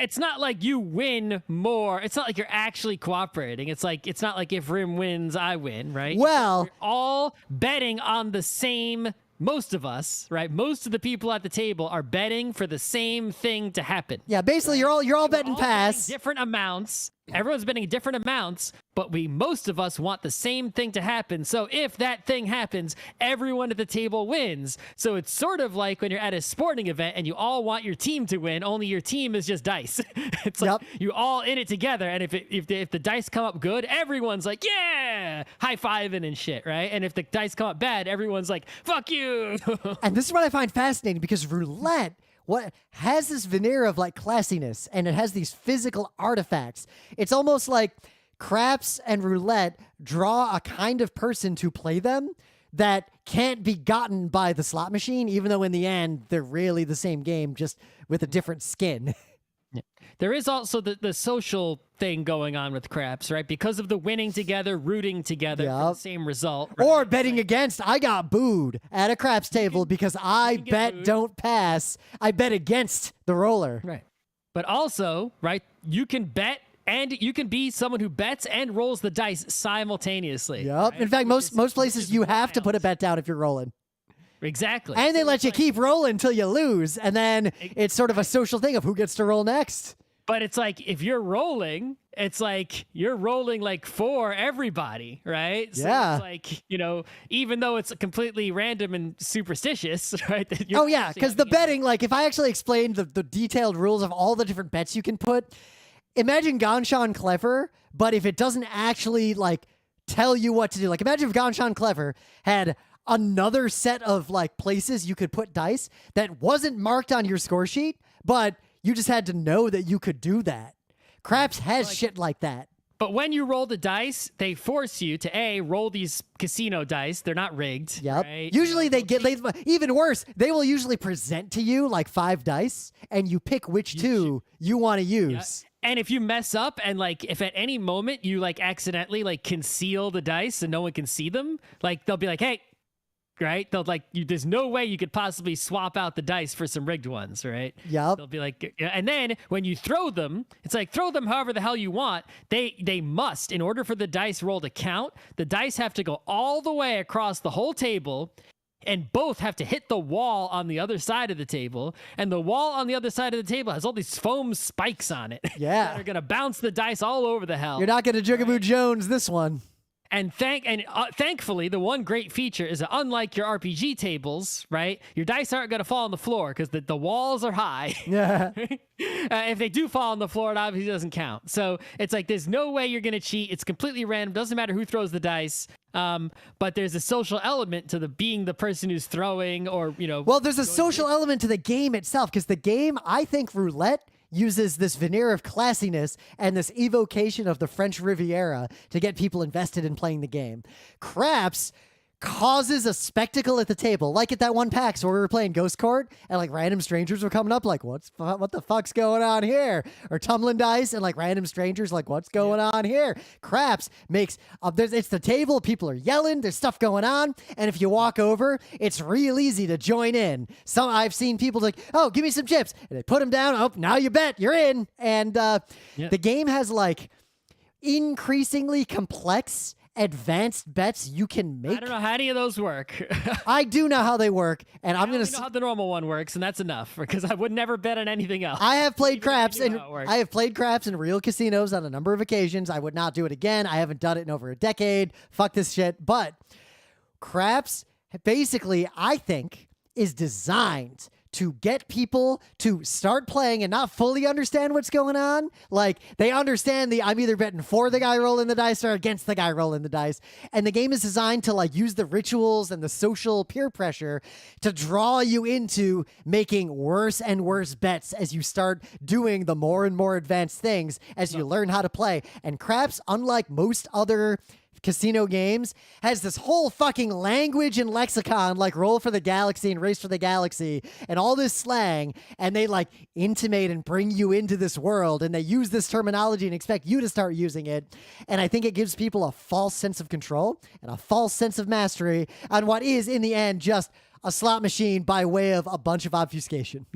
It's not like you win more. It's not like you're actually cooperating. It's not like if Rim wins, I win, right? Well, we're all betting on the same. Most of us, right? Most of the people at the table are betting for the same thing to happen. yeah, basically you're all betting pass. Betting different amounts. Everyone's betting different amounts, but most of us want the same thing to happen. So if that thing happens, everyone at the table wins. So it's sort of like when you're at a sporting event and you all want your team to win, only your team is just dice. It's like you all in it together, and if the dice come up good, everyone's like, yeah, high-fiving and shit, right? And if the dice come up bad, everyone's like, fuck you. And this is what I find fascinating because roulette what has this veneer of like classiness and it has these physical artifacts. It's almost like craps and roulette draw a kind of person to play them that can't be gotten by the slot machine, even though in the end they're really the same game, just with a different skin. There is also the social thing going on with craps, right? Because of the winning together, rooting together for the same result. Right? Or betting against. I got booed at a craps table because I bet booed. don't pass. I bet against the roller. Right. But also, right, you can bet and you can be someone who bets and rolls the dice simultaneously. Yep. Right? In fact, most places you have to put a bet down if you're rolling. Exactly. And they let you keep rolling until you lose. And then it's sort of a social thing of who gets to roll next. But it's like, if you're rolling, it's like you're rolling like for everybody, right? So Yeah. it's like, even though it's completely random and superstitious, right? that you're Oh, yeah. actually Because the having a- betting, like if I actually explained the detailed rules of all the different bets you can put, imagine Ganshan Clever, but if it doesn't actually like tell you what to do. Like imagine if Ganshan Clever had another set of like places you could put dice that wasn't marked on your score sheet, but you just had to know that you could do that. Craps has shit like that. But when you roll the dice, they force you to roll these casino dice. They're not rigged. Yep. Right? Usually even worse, they will usually present to you like 5 dice and you pick which two you want to use. And if you mess up and like if at any moment you like accidentally like conceal the dice and no one can see them, like they'll be like, hey, right? They'll like there's no way you could possibly swap out the dice for some rigged ones, right? Yep. They'll be like, and then when you throw them, it's like throw them however the hell you want. They must, in order for the dice roll to count, the dice have to go all the way across the whole table. And both have to hit the wall on the other side of the table. And the wall on the other side of the table has all these foam spikes on it. Yeah. That are going to bounce the dice all over the hell. You're not going to Jigaboo Jones this one. And thankfully, the one great feature is that unlike your RPG tables, right, your dice aren't going to fall on the floor because the walls are high. Yeah. If they do fall on the floor, it obviously doesn't count. So it's like there's no way you're going to cheat. It's completely random. Doesn't matter who throws the dice. But there's a social element to being the person who's throwing or, you know. Well, there's a social element to the game itself because the game, I think Roulette uses this veneer of classiness and this evocation of the French Riviera to get people invested in playing the game. Craps causes a spectacle at the table, like at that one PAX where we were playing Ghost Court and like random strangers were coming up like, what the fuck's going on here? Or tumbling dice and like random strangers like, what's going on here? Craps makes it's the table, people are yelling, there's stuff going on, and if you walk over, it's real easy to join in. I've seen people like, oh, give me some chips, and they put them down. Oh, now you bet, you're in. And the game has like increasingly complex advanced bets you can make. I don't know how any of those work. I do know how they work, and I'm going to know how the normal one works, and that's enough because I would never bet on anything else. I have played craps in real casinos on a number of occasions. I would not do it again. I haven't done it in over a decade. Fuck this shit. But craps basically, I think, is designed to get people to start playing and not fully understand what's going on. Like, they understand I'm either betting for the guy rolling the dice or against the guy rolling the dice. And the game is designed to, like, use the rituals and the social peer pressure to draw you into making worse and worse bets as you start doing the more and more advanced things as you learn how to play. And craps, unlike most other casino games, has this whole fucking language and lexicon like Roll for the Galaxy and Race for the Galaxy and all this slang, and they like intimate and bring you into this world, and they use this terminology and expect you to start using it. And I think it gives people a false sense of control and a false sense of mastery on what is in the end just a slot machine by way of a bunch of obfuscation.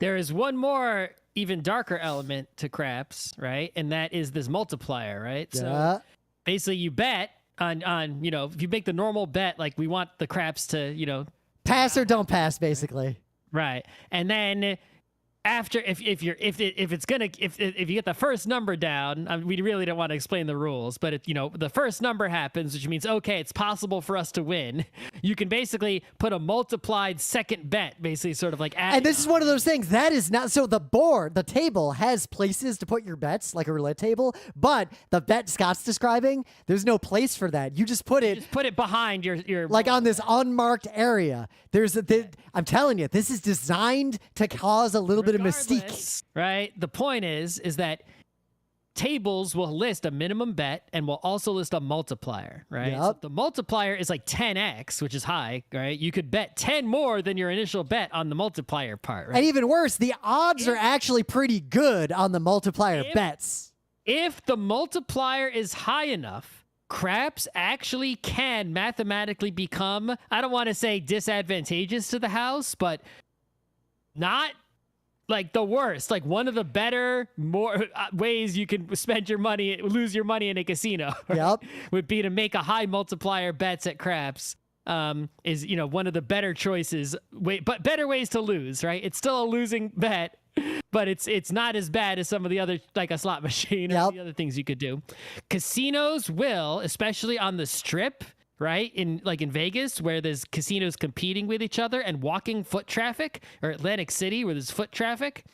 There is one more even darker element to craps, right? And that is this multiplier, right? Yeah. So basically, you bet on if you make the normal bet, like we want the craps to, pass or don't pass, basically. Right. And then after, if you get the first number down, we really don't want to explain the rules, but if the first number happens, which means okay, it's possible for us to win. You can basically put a multiplied second bet, basically sort of like. And this is one of those things that is not so. The table has places to put your bets, like a roulette table, but the bet Scott's describing, there's no place for that. You just put it behind your like on this unmarked area. I'm telling you, this is designed to cause a little bit of mystique. Right? The point is that tables will list a minimum bet and will also list a multiplier, right? Yep. So the multiplier is like 10x, which is high, right? You could bet 10 more than your initial bet on the multiplier part, right? And even worse, the odds are actually pretty good on the multiplier bets. If the multiplier is high enough, craps actually can mathematically become, I don't want to say disadvantageous to the house, but not like the worst, like one of the better, more ways you can lose your money in a casino. Yep. Would be to make a high multiplier bets at craps. Is one of the better choices, but better ways to lose, right? It's still a losing bet, but it's not as bad as some of the other, like a slot machine or the other things you could do. Casinos will, especially on the strip, right? In Vegas, where there's casinos competing with each other and walking foot traffic, or Atlantic City, where there's foot traffic,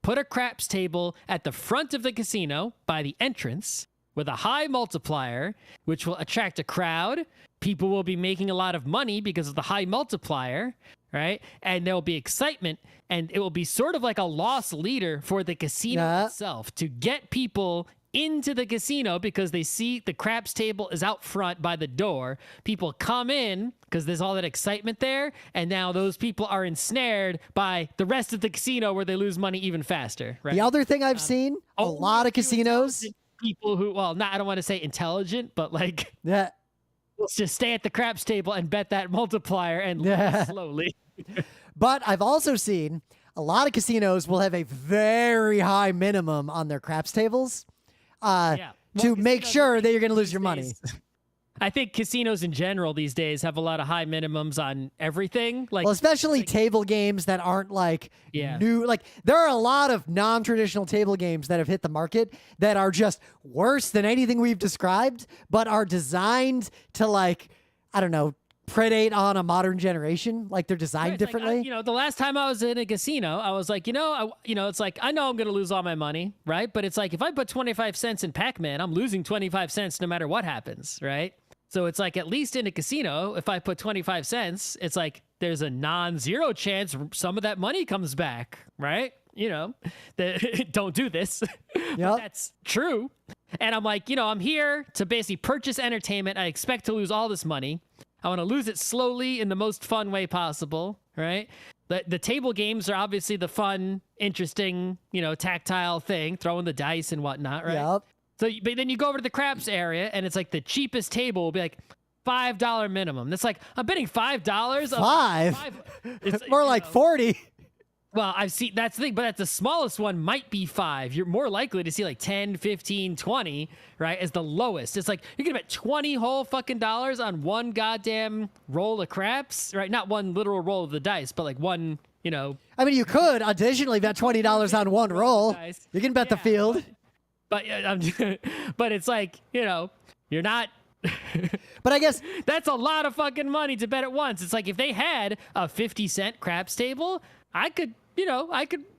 put a craps table at the front of the casino by the entrance with a high multiplier, which will attract a crowd. People will be making a lot of money because of the high multiplier, right? And there will be excitement, and it will be sort of like a loss leader for the casino itself to get people into the casino because they see the craps table is out front by the door. People come in because there's all that excitement there, and now those people are ensnared by the rest of the casino where they lose money even faster. Right. The other thing I've seen, a lot of casinos. People who, well, not I don't want to say intelligent, but like, Yeah. let's just stay at the craps table and bet that multiplier and lose slowly. But I've also seen a lot of casinos will have a very high minimum on their craps tables to make sure that you're going to lose your money. I think casinos in general these days have a lot of high minimums on everything. Like, well, especially table games that aren't like new. Like there are a lot of non-traditional table games that have hit the market that are just worse than anything we've described, but are designed to like, I don't know, predate on a modern generation. Like they're designed differently. Like, the last time I was in a casino, I was like, it's like, I know I'm going to lose all my money, right? But it's like, if I put 25 cents in Pac-Man, I'm losing 25 cents no matter what happens, right? So it's like, at least in a casino, if I put 25 cents, it's like there's a non-zero chance some of that money comes back, right? Don't do this. But that's true. And I'm like, I'm here to basically purchase entertainment. I expect to lose all this money. I want to lose it slowly in the most fun way possible, right? The table games are obviously the fun, interesting, tactile thing, throwing the dice and whatnot, right? Yep. So, but then you go over to the craps area, and it's like the cheapest table will be like $5 minimum. That's like, I'm betting $5. Five? It's more like 40. Well, I've seen, that's the thing, but the smallest one might be 5. You're more likely to see like 10, 15, 20, right, as the lowest. It's like, you're going to bet 20 whole fucking dollars on one goddamn roll of craps, right? Not one literal roll of the dice, but like one, I mean, you could additionally bet $20 on one roll. You can bet the field. But it's like, you're not. But I guess that's a lot of fucking money to bet at once. It's like if they had a 50-cent craps table, I could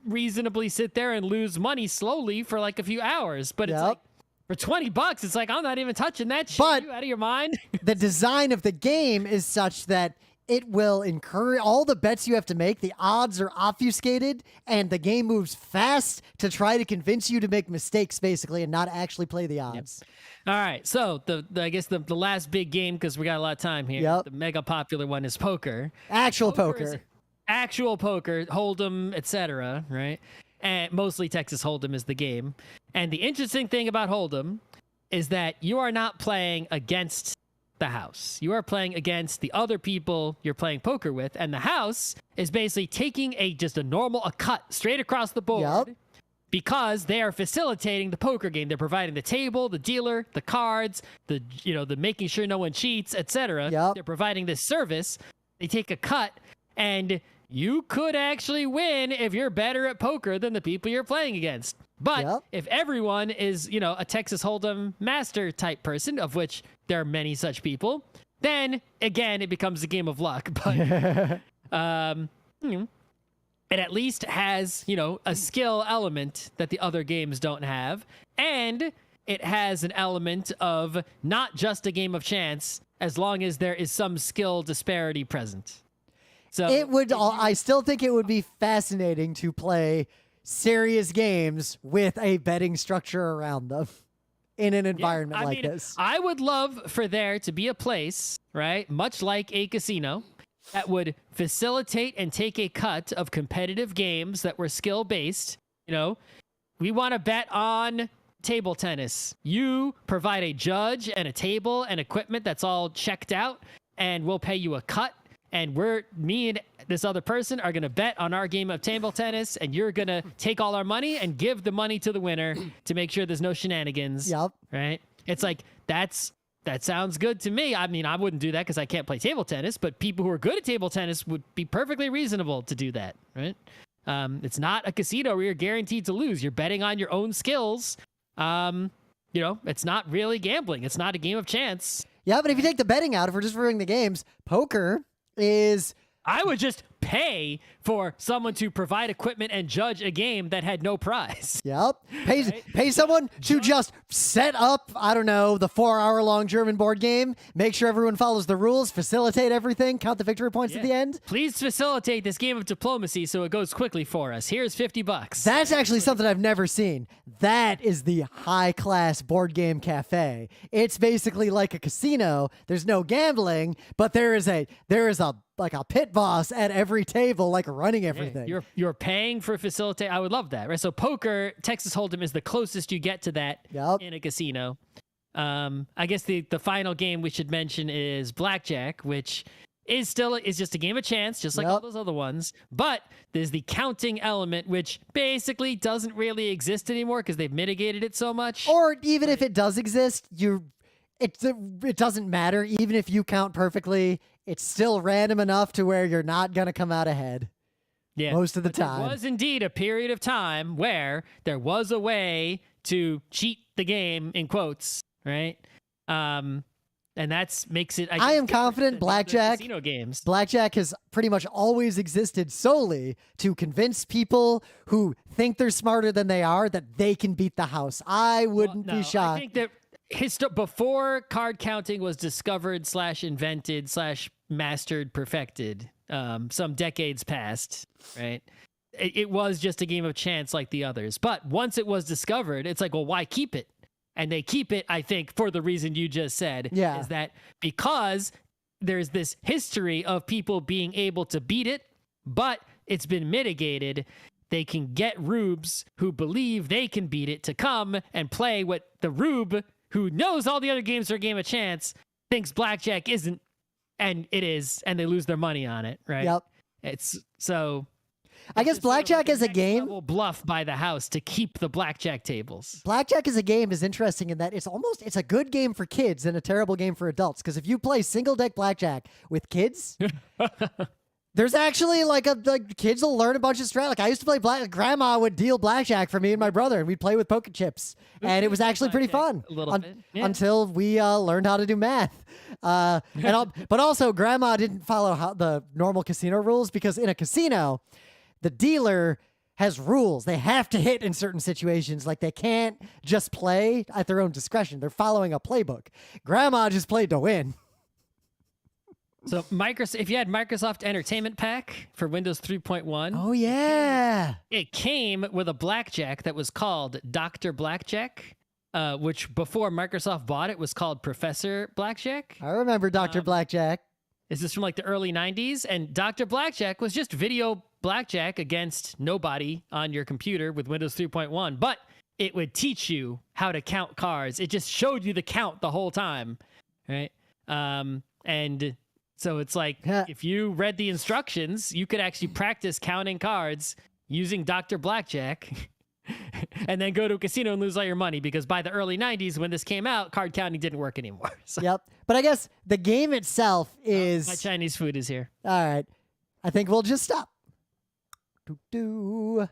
reasonably sit there and lose money slowly for like a few hours. But it's like for $20, it's like, I'm not even touching that shit. But are you out of your mind? The design of the game is such that it will encourage all the bets you have to make. The odds are obfuscated, and the game moves fast to try to convince you to make mistakes, basically, and not actually play the odds. All right, so I guess the last big game, because we got a lot of time here, the mega popular one is poker. Actual poker, Hold'em, etc., right? And mostly Texas Hold'em is the game. And the interesting thing about Hold'em is that you are not playing against the house. You are playing against the other people you're playing poker with, and the house is basically taking a cut straight across the board because they are facilitating the poker game. They're providing the table, the dealer, the cards, the making sure no one cheats, etc. They're providing this service. They take a cut, and you could actually win if you're better at poker than the people you're playing against. But if everyone is, a Texas Hold'em master type person, of which there are many such people, then again, it becomes a game of luck. But it at least has, a skill element that the other games don't have. And it has an element of not just a game of chance, as long as there is some skill disparity present. So it would. I still think it would be fascinating to play serious games with a betting structure around them in an environment like this. I would love for there to be a place, right, much like a casino, that would facilitate and take a cut of competitive games that were skill-based. We want to bet on table tennis. You provide a judge and a table and equipment that's all checked out, and we'll pay you a cut. And me and this other person are going to bet on our game of table tennis, and you're going to take all our money and give the money to the winner to make sure there's no shenanigans. Right? It's like, that sounds good to me. I mean, I wouldn't do that because I can't play table tennis, but people who are good at table tennis would be perfectly reasonable to do that, right? It's not a casino where you're guaranteed to lose. You're betting on your own skills. It's not really gambling. It's not a game of chance. Yeah, but if you take the betting out, if we're just reviewing the games, poker is... I would just pay for someone to provide equipment and judge a game that had no prize. Yep. Pay someone to just set up, I don't know, the 4-hour-long German board game, make sure everyone follows the rules, facilitate everything, count the victory points at the end. Please facilitate this game of diplomacy so it goes quickly for us. Here's $50. That's actually something I've never seen. That is the high-class board game cafe. It's basically like a casino. There's no gambling, but there is a like a pit boss at every table, like running everything. You're paying for facilitate. I would love that, right? So poker, Texas Hold'em is the closest you get to that in a casino. I guess the final game we should mention is Blackjack, which is just a game of chance, just like all those other ones. But there's the counting element, which basically doesn't really exist anymore because they've mitigated it so much. Or even if it does exist, it doesn't matter. Even if you count perfectly, it's still random enough to where you're not going to come out ahead. Yeah, most of the time. There was indeed a period of time where there was a way to cheat the game, in quotes, right? And that's makes it. I am confident Blackjack casino games. Blackjack has pretty much always existed solely to convince people who think they're smarter than they are that they can beat the house. I wouldn't be shocked. I think that before card counting was discovered / invented / mastered, perfected, some decades past, right? It was just a game of chance like the others. But once it was discovered, it's like, well, why keep it? And they keep it, I think, for the reason you just said, is that because there's this history of people being able to beat it, but it's been mitigated. They can get rubes who believe they can beat it to come and play what the rube who knows all the other games are a game of chance thinks Blackjack isn't, and it is, and they lose their money on it, right? Yep. It's so... I guess Blackjack as a game bluff by the house to keep the blackjack tables. Blackjack as a game is interesting in that it's a good game for kids and a terrible game for adults. Because if you play single deck blackjack with kids, there's actually like kids will learn a bunch of strat. Like I used to play Grandma would deal blackjack for me and my brother, and we'd play with poker chips, and it was actually pretty fun a little bit. Yeah. Until we learned how to do math. But also Grandma didn't follow the normal casino rules because in a casino, the dealer has rules. They have to hit in certain situations. Like they can't just play at their own discretion. They're following a playbook. Grandma just played to win. So if you had Microsoft Entertainment Pack for Windows 3.1. Oh, yeah. It came with a blackjack that was called Dr. Blackjack, which before Microsoft bought it was called Professor Blackjack. I remember Dr. Blackjack. Is this from like the early 90s? And Dr. Blackjack was just video blackjack against nobody on your computer with Windows 3.1, but it would teach you how to count cards. It just showed you the count the whole time, right? And so it's like, if you read the instructions, you could actually practice counting cards using Dr. Blackjack and then go to a casino and lose all your money, because by the early 90s, when this came out, card counting didn't work anymore. So. Yep. But I guess the game itself is... my Chinese food is here. All right. I think we'll just stop. Doo-doo.